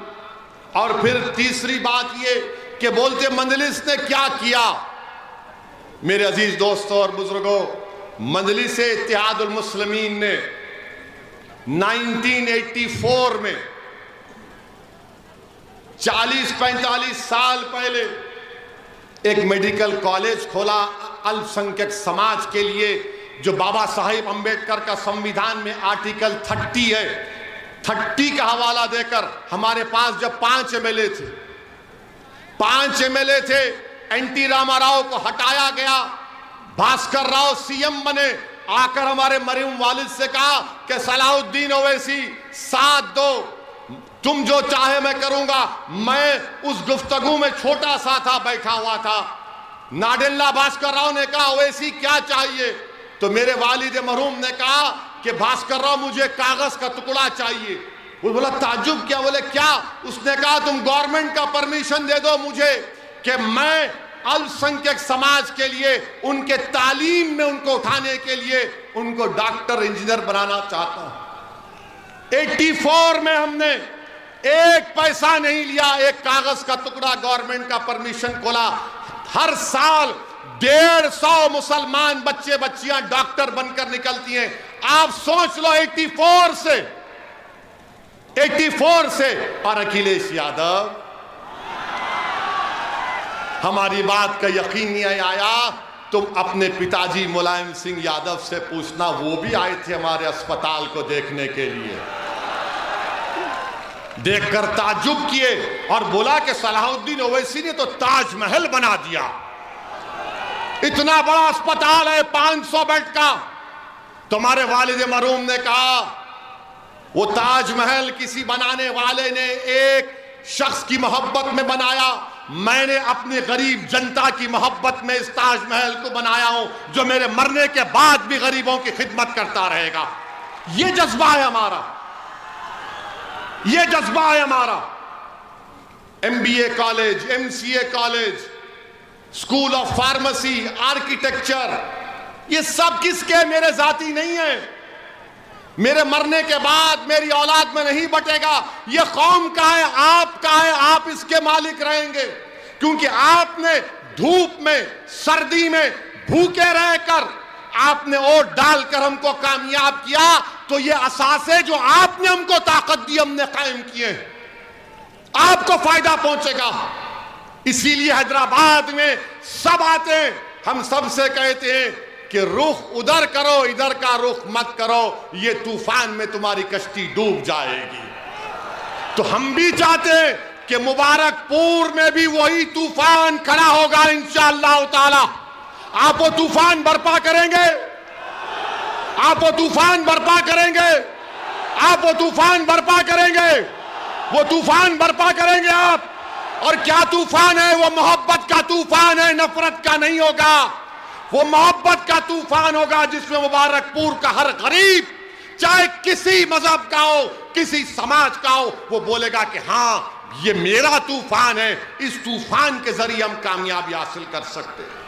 और फिर तीसरी बात ये कि बोलते मजलिस ने क्या किया। मेरे अजीज दोस्तों और बुजुर्गों, मजलिस इत्तेहादुल मुस्लिमीन ने 1984 में 40-45 साल पहले एक मेडिकल कॉलेज खोला अल्पसंख्यक समाज के लिए, जो बाबा साहिब अंबेडकर का संविधान में आर्टिकल 30 है, 30 का हवाला देकर हमारे पास जब 5 एमएलए थे, 5 एमएलए थे, एनटी रामाराव को हटाया गया, भास्कर राव सीएम बने, आकर हमारे मरहूम वालिद से कहा कि सलाहुद्दीन ओवैसी साथ दो, तुम जो चाहे मैं करूंगा। मैं उस गुफ्तगू में छोटा सा था, बैठा हुआ था। नाडेल्ला भास्कर राव ने कहा ओवैसी क्या चाहिए, तो मेरे वालिद मरहूम ने कहा कि भास्कर राव मुझे कागज का टुकड़ा चाहिए। वो बोला ताज्जुब क्या? बोले क्या? उसने कहा तुम गवर्नमेंट का परमिशन दे दो मुझे कि मैं अल्पसंख्यक समाज के लिए, उनके तालीम में उनको उठाने के लिए उनको डॉक्टर इंजीनियर बनाना चाहता हूं। 84 में हमने एक पैसा नहीं लिया, एक कागज का टुकड़ा, गवर्नमेंट का परमिशन खोला। हर साल 150 मुसलमान बच्चे बच्चियां डॉक्टर बनकर निकलती हैं। आप सोच लो 84 से। और अखिलेश यादव, हमारी बात का यकीन नहीं आया, तुम अपने पिताजी मुलायम सिंह यादव से पूछना, वो भी आए थे हमारे अस्पताल को देखने के लिए, देखकर ताज्जुब किए और बोला कि सलाहुद्दीन ओवैसी ने तो ताजमहल बना दिया, इतना बड़ा अस्पताल है 500 बेड का। तुम्हारे वालिद मरहूम ने कहा वो ताजमहल किसी बनाने वाले ने एक शख्स की मोहब्बत में बनाया, मैंने अपनी गरीब जनता की मोहब्बत में इस ताजमहल को बनाया हूं, जो मेरे मरने के बाद भी गरीबों की खिदमत करता रहेगा। ये जज्बा है हमारा, ये जज्बा है हमारा। MBA college, MCA college, school of pharmacy, architecture, ये सब किसके? मेरे जाती नहीं है, मेरे मरने के बाद मेरी औलाद में नहीं बटेगा। ये कौम का है, आपका है, आप इसके मालिक रहेंगे, क्योंकि आपने धूप में, सर्दी में भूखे रहकर आपने वोट डालकर हमको कामयाब किया, तो ये असासे जो आपने हमको ताकत दी, हमने कायम किए, आपको फायदा पहुंचेगा। इसीलिए हैदराबाद में सब आते हैं, हम सबसे कहते हैं कि रुख उधर करो, इधर का रुख मत करो, ये तूफान में तुम्हारी कश्ती डूब जाएगी। तो हम भी चाहते हैं कि मुबारकपुर में भी वही तूफान खड़ा होगा इंशाअल्लाह ताला। आप वो तूफान बर्पा करेंगे, आप वो तूफान बर्पा करेंगे, आप वो तूफान बर्पा करेंगे, वो तूफान बर्पा करेंगे आप। और क्या तूफान है? वो मोहब्बत का तूफान है, नफरत का नहीं होगा। वो मोहब्बत का तूफान होगा जिसमें मुबारकपुर का हर गरीब, चाहे किसी मजहब का हो, किसी समाज का हो, वो बोलेगा कि हाँ ये मेरा तूफान है, इस तूफान के जरिए हम कामयाबी हासिल कर सकते हैं।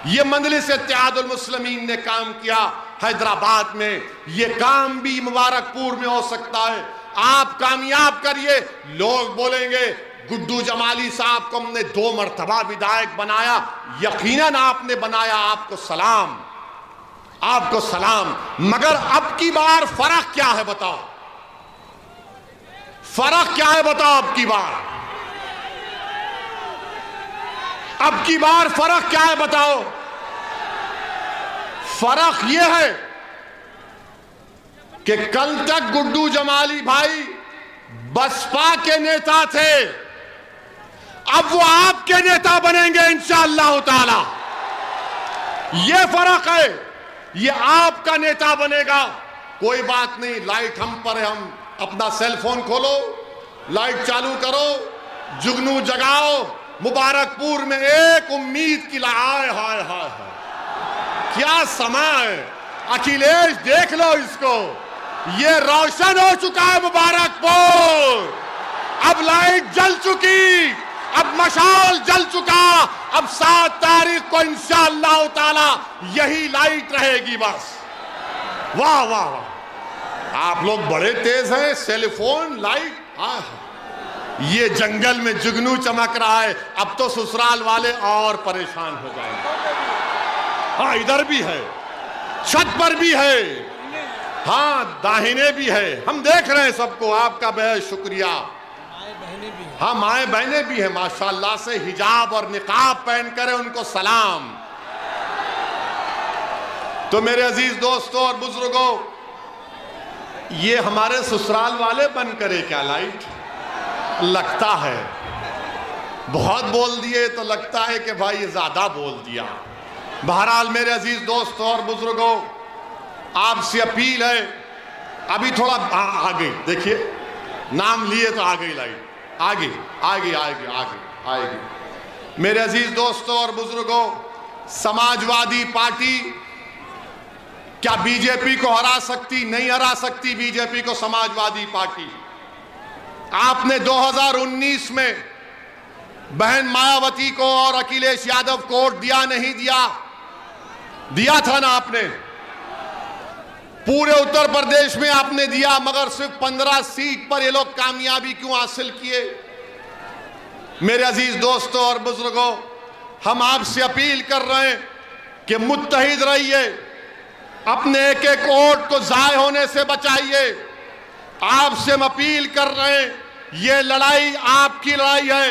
ये मजलिस इत्तेहादुल मुस्लिमीन ने काम किया हैदराबाद में, ये काम भी मुबारकपुर में हो सकता है। आप कामयाब करिए। लोग बोलेंगे गुड्डू जमाली साहब को हमने 2 मरतबा विधायक बनाया, यकीनन आपने बनाया, आपको सलाम, आपको सलाम। मगर अब की बार फर्क क्या है बताओ? फर्क क्या है बताओ? अब की बार फर्क क्या है बताओ? फर्क यह है कि कल तक गुड्डू जमाली भाई बसपा के नेता थे, अब वो आपके नेता बनेंगे इंशाअल्लाह ताला। ये फर्क है, ये आपका नेता बनेगा। कोई बात नहीं, लाइट हम पर है, हम अपना सेल फोन खोलो, लाइट चालू करो, जुगनू जगाओ, मुबारकपुर में एक उम्मीद की हाय हाय हाय, क्या समय है। अखिलेश देख लो इसको, ये रोशन हो चुका है मुबारकपुर। अब लाइट जल चुकी, अब मशाल जल चुका। अब 7 तारीख को इंशाअल्लाह ताला यही लाइट रहेगी बस। वाह वाह वाह, आप लोग बड़े तेज हैं। सेलफोन लाइट, ये जंगल में जुगनू चमक रहा है। अब तो ससुराल वाले और परेशान हो जाएंगे। हाँ, इधर भी है, छत पर भी है, हाँ दाहिने भी है। हम देख रहे हैं सबको। आपका बेहद शुक्रिया। हाँ, माए बहनें भी हैं माशाअल्लाह से, हिजाब और निकाब पहन कर, उनको सलाम। तो मेरे अजीज दोस्तों और बुजुर्गों, ये हमारे ससुराल वाले बन करे क्या लाइट? लगता है बहुत बोल दिए तो लगता है कि भाई ये ज्यादा बोल दिया। बहरहाल मेरे अजीज दोस्तों और बुजुर्गों, आपसे अपील है, अभी थोड़ा आगे देखिए, नाम लिए तो आ गई लाइट, आगे आगे आगे आगे आएगी। मेरे अजीज दोस्तों और बुजुर्गों, समाजवादी पार्टी क्या बीजेपी को हरा सकती? नहीं हरा सकती बीजेपी को समाजवादी पार्टी। आपने 2019 में बहन मायावती को और अखिलेश यादव को वोट दिया नहीं दिया? दिया था ना आपने। पूरे उत्तर प्रदेश में आपने दिया, मगर सिर्फ 15 सीट पर ये लोग कामयाबी क्यों हासिल किए? मेरे अजीज दोस्तों और बुजुर्गों, हम आपसे अपील कर रहे हैं कि मुत्तहिद रहिए, अपने एक एक वोट को जाय होने से बचाइए। आपसे हम अपील कर रहे हैं, ये लड़ाई आपकी लड़ाई है,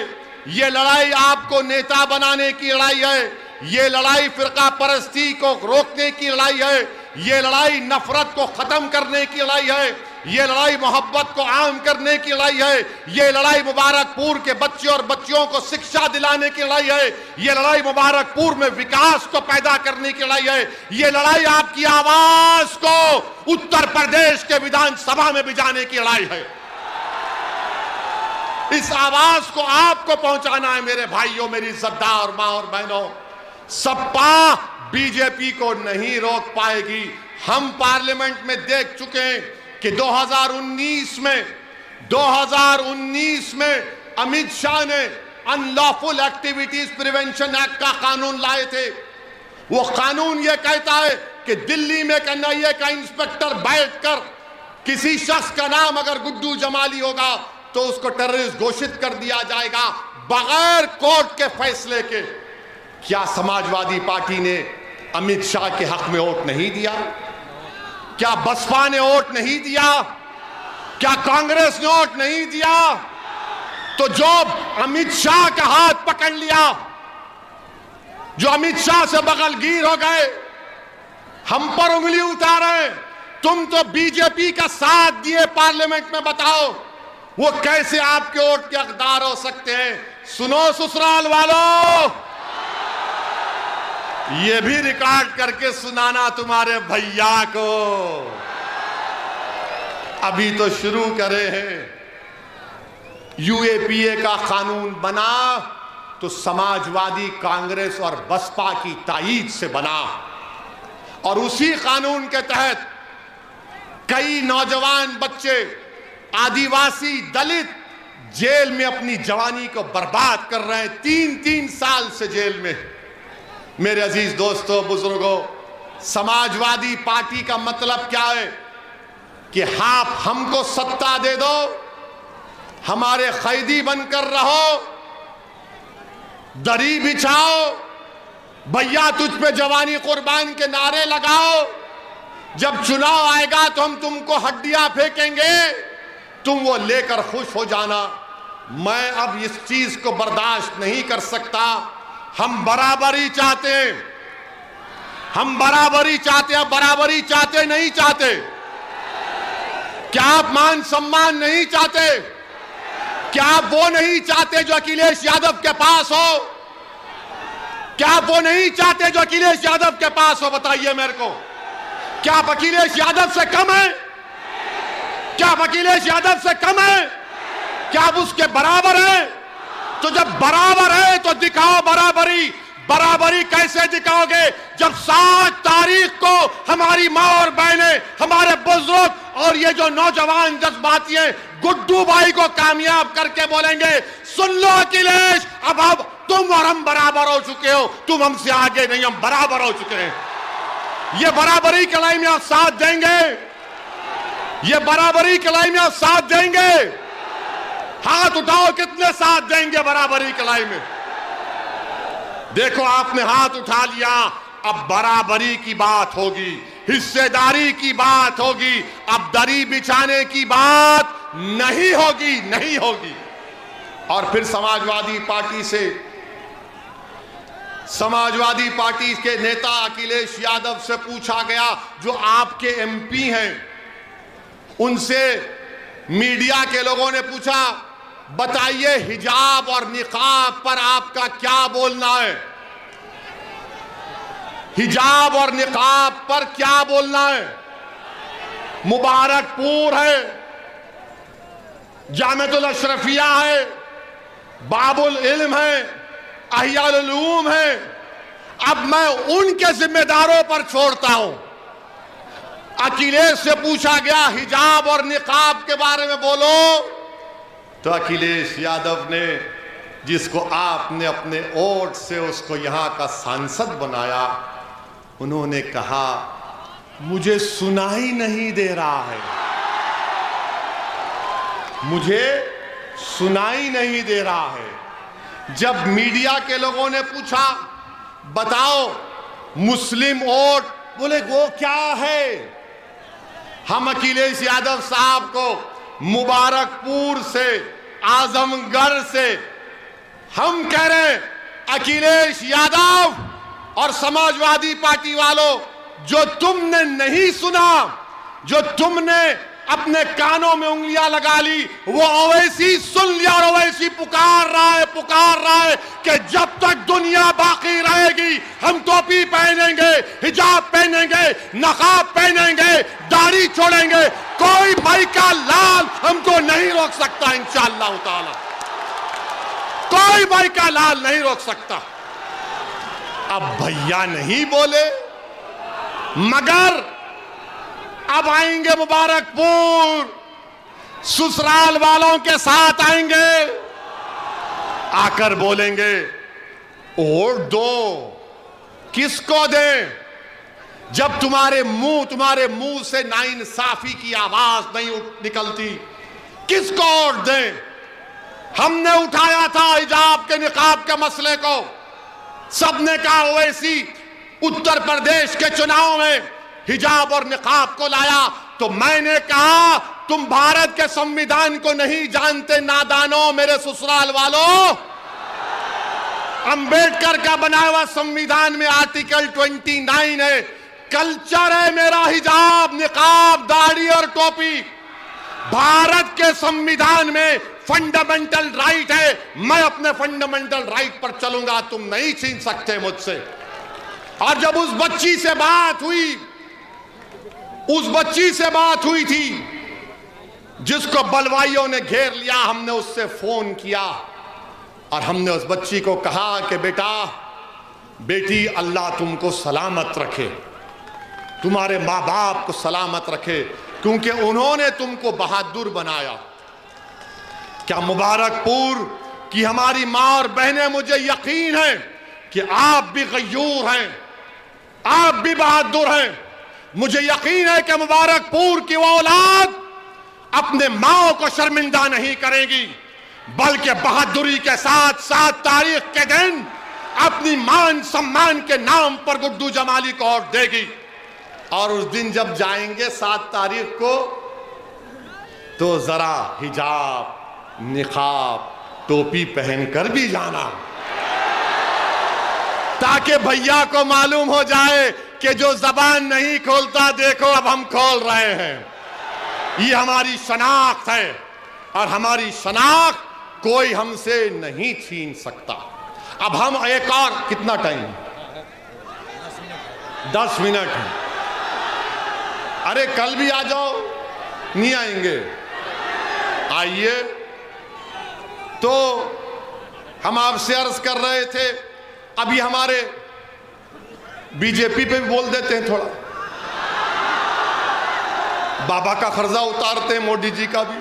ये लड़ाई आपको नेता बनाने की लड़ाई है, ये लड़ाई फिरका परस्ती को रोकने की लड़ाई है, ये लड़ाई नफरत को खत्म करने की लड़ाई है, ये लड़ाई मोहब्बत को आम करने की लड़ाई है, ये लड़ाई मुबारकपुर के बच्चे और बच्चियों को शिक्षा दिलाने की लड़ाई है, ये लड़ाई मुबारकपुर में विकास को पैदा करने की लड़ाई है, ये लड़ाई आपकी आवाज को उत्तर प्रदेश के विधानसभा में भिजाने की लड़ाई है। इस आवाज को आपको पहुंचाना है मेरे भाइयों, मेरी इज्जतदार मां और बहनों। सपा बीजेपी को नहीं रोक पाएगी। हम पार्लियामेंट में देख चुके हैं कि 2019 में अमित शाह ने अनलॉफुल एक्टिविटीज प्रिवेंशन एक्ट का कानून लाए थे। वो कानून ये कहता है कि दिल्ली में एनआईए का इंस्पेक्टर बैठकर किसी शख्स का नाम अगर गुड्डू जमाली होगा तो उसको टेररिस्ट घोषित कर दिया जाएगा बगैर कोर्ट के फैसले के। क्या समाजवादी पार्टी ने अमित शाह के हक में वोट नहीं दिया? क्या बसपा ने वोट नहीं दिया? क्या कांग्रेस ने वोट नहीं दिया? तो जो अमित शाह का हाथ पकड़ लिया, जो अमित शाह से बगलगीर हो गए, हम पर उंगली उतारे, तुम तो बीजेपी का साथ दिए पार्लियामेंट में, बताओ वो कैसे आपके वोट के हकदार हो सकते हैं? सुनो ससुराल वालों, ये भी रिकॉर्ड करके सुनाना तुम्हारे भैया को। अभी तो शुरू करे हैं। यूएपीए का कानून बना तो समाजवादी कांग्रेस और बसपा की ताईद से बना, और उसी कानून के तहत कई नौजवान बच्चे, आदिवासी, दलित जेल में अपनी जवानी को बर्बाद कर रहे हैं, 3-3 साल से जेल में। मेरे अजीज दोस्तों बुजुर्गों, समाजवादी पार्टी का मतलब क्या है कि आप हमको सत्ता दे दो, हमारे कैदी बनकर रहो, दरी बिछाओ, भैया तुझ पे जवानी कुर्बान के नारे लगाओ, जब चुनाव आएगा तो हम तुमको हड्डियां फेंकेंगे, तुम वो लेकर खुश हो जाना। मैं अब इस चीज को बर्दाश्त नहीं कर सकता। हम बराबरी चाहते हैं, हम बराबरी चाहते हैं, बराबरी चाहते नहीं चाहते? क्या आप मान सम्मान नहीं चाहते? क्या आप वो नहीं चाहते जो अखिलेश यादव के पास हो? क्या आप वो नहीं चाहते जो अखिलेश यादव के पास हो? बताइए मेरे को, क्या आप अखिलेश यादव से कम है? क्या आप अखिलेश यादव से कम है? क्या आप उसके बराबर हैं? तो जब बराबर है तो दिखाओ बराबरी,
बराबरी कैसे दिखाओगे जब 7 तारीख को हमारी माँ और बहनें, हमारे बुजुर्ग और ये जो नौजवान जज्बाती हैं गुड्डू भाई को कामयाब करके बोलेंगे, सुन लो अखिलेश, अब तुम और हम बराबर हो चुके हो, तुम हमसे आगे नहीं, हम बराबर हो चुके हैं। ये बराबरी की लड़ाई में आप साथ देंगे? ये बराबरी की लड़ाई में आप साथ देंगे? हाथ उठाओ, कितने साथ देंगे बराबरी की लड़ाई में? देखो, आपने हाथ उठा लिया, अब बराबरी की बात होगी, हिस्सेदारी की बात होगी, अब दरी बिछाने की बात नहीं होगी, नहीं होगी। और फिर समाजवादी पार्टी के नेता अखिलेश यादव से पूछा गया, जो आपके एमपी हैं, उनसे मीडिया के लोगों ने पूछा, बताइए हिजाब और निकाब पर आपका क्या बोलना है? हिजाब और निकाब पर क्या बोलना है? मुबारकपुर है, जामिअतुल अशरफिया है, बाबुल इल्म है, अहियाल उलूम है। अब मैं उनके जिम्मेदारों पर छोड़ता हूं। अखिलेश से पूछा गया हिजाब और निकाब के बारे में बोलो, तो अखिलेश यादव ने, जिसको आपने अपने वोट से उसको यहां का सांसद बनाया, उन्होंने कहा मुझे सुनाई नहीं दे रहा है, मुझे सुनाई नहीं दे रहा है। जब मीडिया के लोगों ने पूछा बताओ मुस्लिम वोट, बोले वो क्या है? हम अखिलेश यादव साहब को मुबारकपुर से, आजमगढ़ से हम कह रहे हैं, अखिलेश यादव और समाजवादी पार्टी वालों, जो तुमने नहीं सुना, जो तुमने अपने कानों में उंगलियां लगा ली, वो ओवैसी सुन लिया और ओवैसी पुकार रहा है कि जब तक दुनिया बाकी रहेगी हम टोपी पहनेंगे, हिजाब पहनेंगे, नकाब पहनेंगे, दाढ़ी छोड़ेंगे, कोई भाई का लाल हमको नहीं रोक सकता। इंशाअल्लाह ताला कोई भाई का लाल नहीं रोक सकता। अब भैया नहीं बोले, मगर अब आएंगे मुबारकपुर, ससुराल वालों के साथ आएंगे, आकर बोलेंगे वोट दो। किसको दें? जब तुम्हारे मुंह से नाइंसाफी की आवाज नहीं निकलती, किसको वोट दें? हमने उठाया था हिजाब के निकाब के मसले को, सबने कहा ओवैसी उत्तर प्रदेश के चुनाव में हिजाब और निकाब को लाया, तो मैंने कहा तुम भारत के संविधान को नहीं जानते नादानों, मेरे ससुराल वालों। अंबेडकर का बनाया हुआ संविधान में आर्टिकल 29 है, कल्चर है मेरा हिजाब, निकाब, दाढ़ी और टोपी। भारत के संविधान में फंडामेंटल राइट है, मैं अपने फंडामेंटल राइट पर चलूंगा, तुम नहीं छीन सकते मुझसे। और जब उस बच्ची से बात हुई थी जिसको बलवाइयों ने घेर लिया, हमने उससे फोन किया और हमने उस बच्ची को कहा कि बेटी अल्लाह तुमको सलामत रखे, तुम्हारे माँ बाप को सलामत रखे, क्योंकि उन्होंने तुमको बहादुर बनाया। क्या मुबारकपुर की हमारी माँ और बहनें, मुझे यकीन है कि आप भी गयूर हैं, आप भी बहादुर हैं। मुझे यकीन है कि मुबारकपुर की वो औलाद अपने माओ को शर्मिंदा नहीं करेगी, बल्कि बहादुरी के साथ 7 तारीख के दिन अपनी मान सम्मान के नाम पर गुड्डू जमाली को वोट देगी। और उस दिन जब जाएंगे 7 तारीख को, तो जरा हिजाब, निकाब, टोपी पहनकर भी जाना, ताकि भैया को मालूम हो जाए कि जो जबान नहीं खोलता, देखो अब हम खोल रहे हैं। ये हमारी शनाख्त है और हमारी शनाख्त कोई हमसे नहीं छीन सकता। अब हम एक और, कितना टाइम? 10 मिनट है। अरे कल भी आ जाओ, नहीं आएंगे? आइए। तो हम आपसे अर्ज कर रहे थे, अभी हमारे बीजेपी पे भी बोल देते हैं थोड़ा, बाबा का खर्जा उतारते हैं, मोदी जी का भी,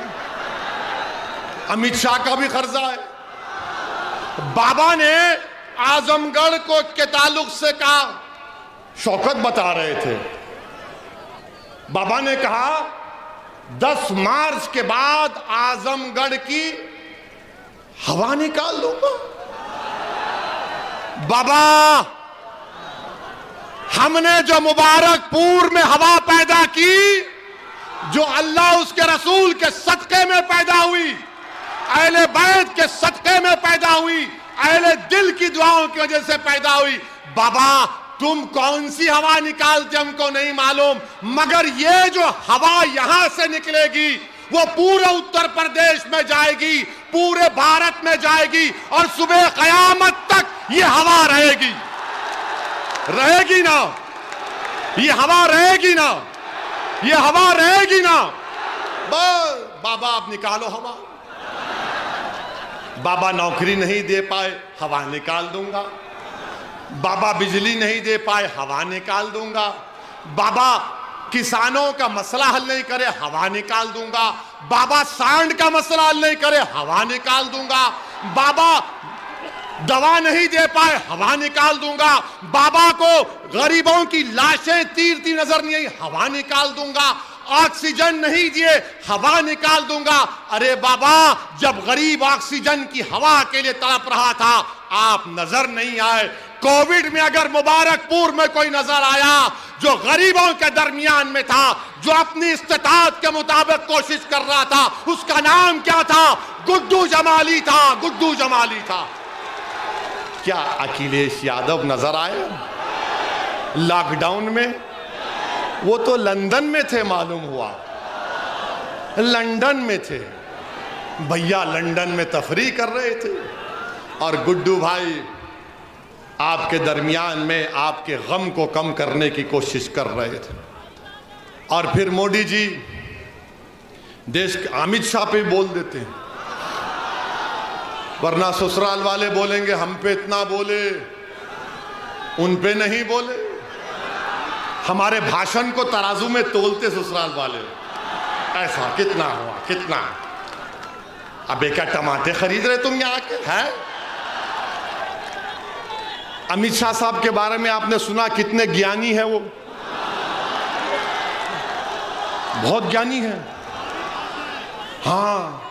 अमित शाह का भी खर्जा है। बाबा ने आजमगढ़ को के ताल्लुक से कहा, शौकत बता रहे थे, बाबा ने कहा 10 मार्च के बाद आजमगढ़ की हवा निकाल दूंगा। बाबा, हमने जो मुबारकपुर में हवा पैदा की, जो अल्लाह उसके रसूल के सदके में पैदा हुई, अहले बैत के सदके में पैदा हुई, अहले दिल की दुआओं की वजह से पैदा हुई। बाबा, तुम कौन सी हवा निकालते हमको नहीं मालूम, मगर ये जो हवा यहां से निकलेगी वो पूरे उत्तर प्रदेश में जाएगी, पूरे भारत में जाएगी, और सुबह कयामत तक ये हवा रहेगी। रहेगी ना? ये हवा रहेगी ना? ये हवा रहेगी ना? बस बाबा, आप निकालो हवा। बाबा नौकरी नहीं दे पाए, हवा निकाल दूंगा। बाबा बिजली नहीं दे पाए, हवा निकाल दूंगा। बाबा किसानों का मसला हल नहीं करे, हवा निकाल दूंगा। बाबा सांड का मसला हल नहीं करे, हवा निकाल दूंगा। बाबा दवा नहीं दे पाए, हवा निकाल दूंगा। बाबा को गरीबों की लाशें तीरती नजर नहीं आई, हवा निकाल दूंगा। ऑक्सीजन नहीं दिए, हवा निकाल दूंगा। अरे बाबा, जब गरीब ऑक्सीजन की हवा के लिए तड़प रहा था, आप नजर नहीं आए। कोविड में अगर मुबारकपुर में कोई नजर आया जो गरीबों के दरमियान में था, जो अपनी इस्तिताअत के मुताबिक कोशिश कर रहा था, उसका नाम क्या था? गुड्डू जमाली था। गुड्डू जमाली था। क्या अखिलेश यादव नजर आए लॉकडाउन में? वो तो लंदन में थे, मालूम हुआ लंदन में थे भैया, लंदन में तफरीह कर रहे थे, और गुड्डू भाई आपके दरमियान में आपके गम को कम करने की कोशिश कर रहे थे। और फिर मोदी जी देश के अमित शाह पे बोल देते हैं, वरना ससुराल वाले बोलेंगे हम पे इतना बोले, उन पे नहीं बोले। हमारे भाषण को तराजू में तोलते ससुराल वाले, ऐसा कितना हुआ, कितना। अबे क्या टमाटे खरीद रहे तुम यहाँ के हैं? अमित शाह साहब के बारे में आपने सुना, कितने ज्ञानी है वो, बहुत ज्ञानी है। हाँ,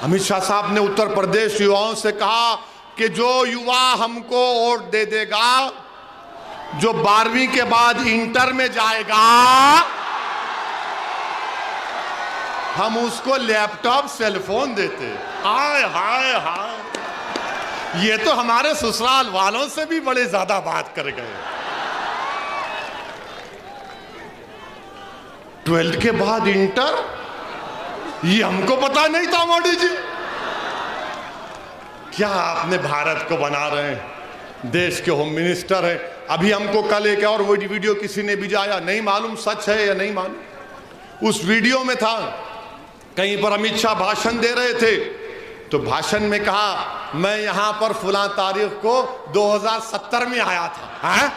अमित शाह साहब ने उत्तर प्रदेश युवाओं से कहा कि जो युवा हमको वोट दे देगा, जो 12वीं के बाद इंटर में जाएगा, हम उसको लैपटॉप सेलफोन देते। हाय हाय हाय, ये तो हमारे ससुराल वालों से भी बड़े ज्यादा बात कर गए। 12th के बाद इंटर, ये हमको पता नहीं था मोदी जी। क्या आपने भारत को बना रहे हैं, देश के होम मिनिस्टर हैं। अभी हमको कल एक और वीडियो किसी ने भिजाया, नहीं मालूम सच है या नहीं मालूम। उस वीडियो में था, कहीं पर अमित शाह भाषण दे रहे थे, तो भाषण में कहा मैं यहां पर फुला तारीख को 2070 में आया था। हैं?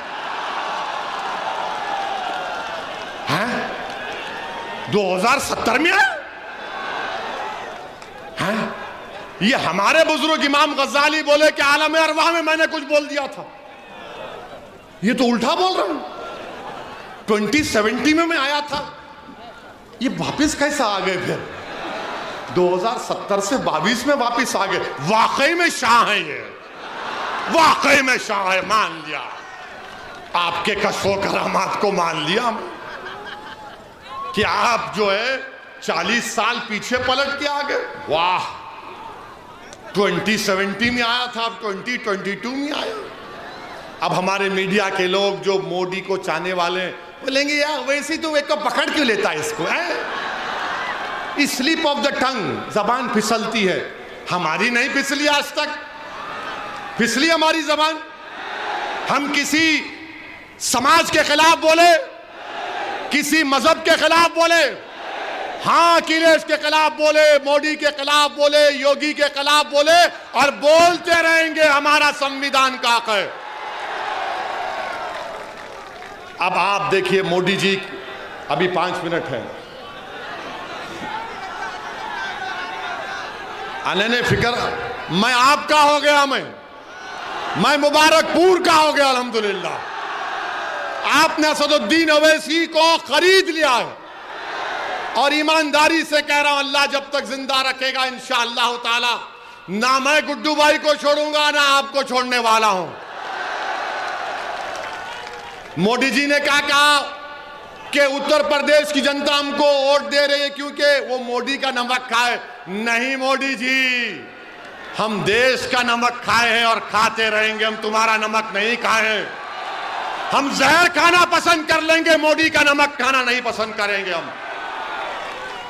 हैं? 2070 में आया? हैं? ये हमारे बुजुर्ग इमाम गजाली बोले कि आलम अरवाह में मैंने कुछ बोल दिया था, ये तो उल्टा बोल रहा हूं। 2070 में मैं आया था, ये वापस कैसा आ गए? फिर 2070 से 22 में वापस आ गए। वाकई में शाह है ये, वाकई में शाह है, मान लिया। आपके कशो करामात को मान लिया कि आप जो है 40 साल पीछे पलट के आ गए। वाह, 2070 में आया था, अब 2022 में आया। अब हमारे मीडिया के लोग जो मोदी को चाहने वाले बोलेंगे यार वैसे तो एक को पकड़ क्यों लेता है इसको, है? स्लिप ऑफ द टंग, जबान फिसलती है। हमारी नहीं फिसली आज तक, फिसली हमारी जबान। हम किसी समाज के खिलाफ बोले, किसी मजहब के खिलाफ बोले, हाँ, अखिलेश के खिलाफ बोले, मोदी के खिलाफ बोले, योगी के खिलाफ बोले और बोलते रहेंगे। हमारा संविधान का हक है। अब आप देखिए मोदी जी, अभी 5 मिनट है, अने फिक्र मैं आपका हो गया, मैं मुबारकपुर का हो गया अल्हम्दुलिल्लाह। आपने असदुद्दीन अवैसी को खरीद लिया है और ईमानदारी से कह रहा हूं, अल्लाह जब तक जिंदा रखेगा इंशाअल्लाह ताला, ना मैं गुड्डू भाई को छोड़ूंगा ना आपको छोड़ने वाला हूं। मोदी जी ने क्या कहा कि उत्तर प्रदेश की जनता हमको वोट दे रही है क्योंकि वो मोदी का नमक खाए। नहीं मोदी जी, हम देश का नमक खाए हैं और खाते रहेंगे। हम तुम्हारा नमक नहीं खाए हैं। हम जहर खाना पसंद कर लेंगे, मोदी का नमक खाना नहीं पसंद करेंगे।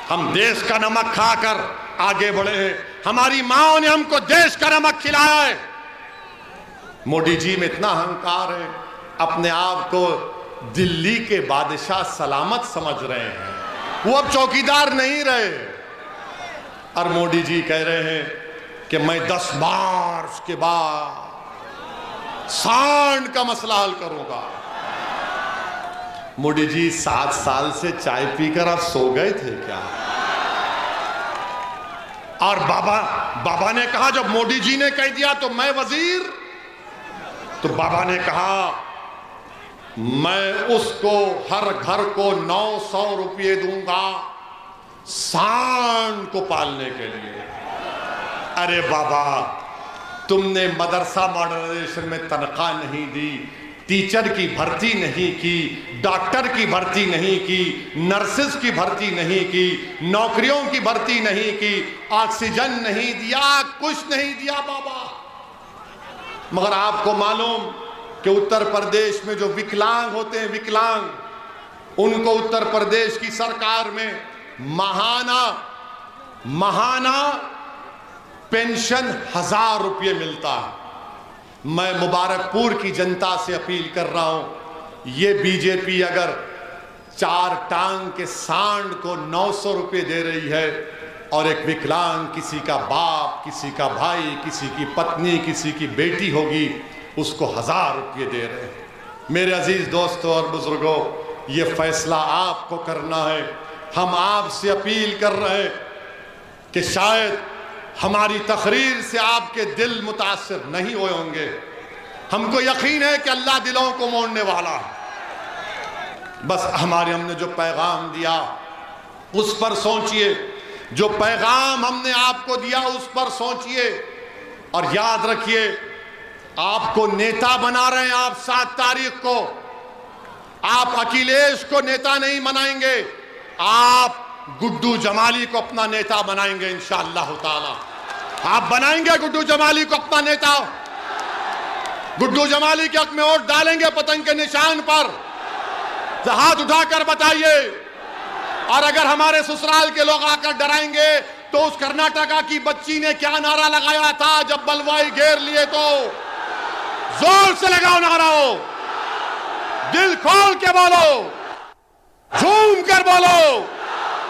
हम देश का नमक खाकर आगे बढ़े हैं। हमारी माओ ने हमको देश का नमक खिलाया है। मोदी जी में इतना अहंकार है, अपने आप को दिल्ली के बादशाह सलामत समझ रहे हैं। वो अब चौकीदार नहीं रहे। और मोदी जी कह रहे हैं कि मैं 10 मार्च के बाद सांड का मसला हल करूंगा। मोदी जी 7 साल से चाय पीकर आप सो गए थे क्या? और बाबा ने कहा, जब मोदी जी ने कह दिया तो मैं वजीर, तो बाबा ने कहा मैं उसको हर घर को 900 रुपये दूंगा सांड को पालने के लिए। अरे बाबा, तुमने मदरसा मॉडर्नाइजेशन में तनख्वाह नहीं दी, टीचर की भर्ती नहीं की, डॉक्टर की भर्ती नहीं की, नर्सेस की भर्ती नहीं की, नौकरियों की भर्ती नहीं की, ऑक्सीजन नहीं दिया, कुछ नहीं दिया बाबा। मगर आपको मालूम कि उत्तर प्रदेश में जो विकलांग होते हैं, विकलांग, उनको उत्तर प्रदेश की सरकार में महाना पेंशन 1000 रुपये मिलता है। मैं मुबारकपुर की जनता से अपील कर रहा हूं, ये बीजेपी अगर 4 टांग के सांड को 900 रुपये दे रही है और एक विकलांग, किसी का बाप, किसी का भाई, किसी की पत्नी, किसी की बेटी होगी, उसको 1000 रुपये दे रहे हैं। मेरे अजीज दोस्तों और बुजुर्गों, ये फैसला आपको करना है। हम आपसे अपील कर रहे हैं कि शायद हमारी तकरीर से आपके दिल मुतासिर नहीं हुए होंगे। हमको यकीन है कि अल्लाह दिलों को मोड़ने वाला है। बस हमने जो पैगाम दिया उस पर सोचिए, जो पैगाम हमने आपको दिया उस पर सोचिए और याद रखिए, आपको नेता बना रहे हैं। आप 7 तारीख को आप अखिलेश को नेता नहीं बनाएंगे, आप गुड्डू जमाली को अपना नेता बनाएंगे इंशाअल्लाह ताला। आप बनाएंगे गुड्डू जमाली को अपना नेता। गुड्डू जमाली के हक में वोट डालेंगे पतंग के निशान पर, हाथ उठाकर बताइए। और अगर हमारे ससुराल के लोग आकर डराएंगे तो उस कर्नाटका की बच्ची ने क्या नारा लगाया था जब बलवाई घेर लिए, तो जोर से लगाओ नारा, दिल खोल के बोलो, झूम कर बोलो,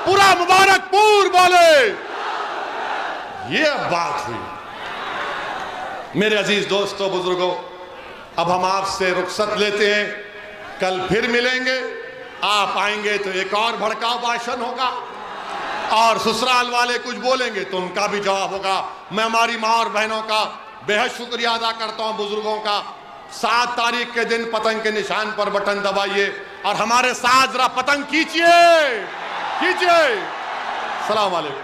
पूरा मुबारकपुर बोले। ये बात हुई। मेरे अजीज दोस्तों बुजुर्गों, अब हम आपसे रुखसत लेते हैं। कल फिर मिलेंगे। आप आएंगे तो एक और भड़काऊ भाषण होगा और ससुराल वाले कुछ बोलेंगे तो उनका भी जवाब होगा। मैं हमारी माँ और बहनों का बेहद शुक्रिया अदा करता हूँ, बुजुर्गों का। 7 तारीख के दिन पतंग के निशान पर बटन दबाइए और हमारे साथ जरा पतंग खींचिए। सलाम वालेकुम।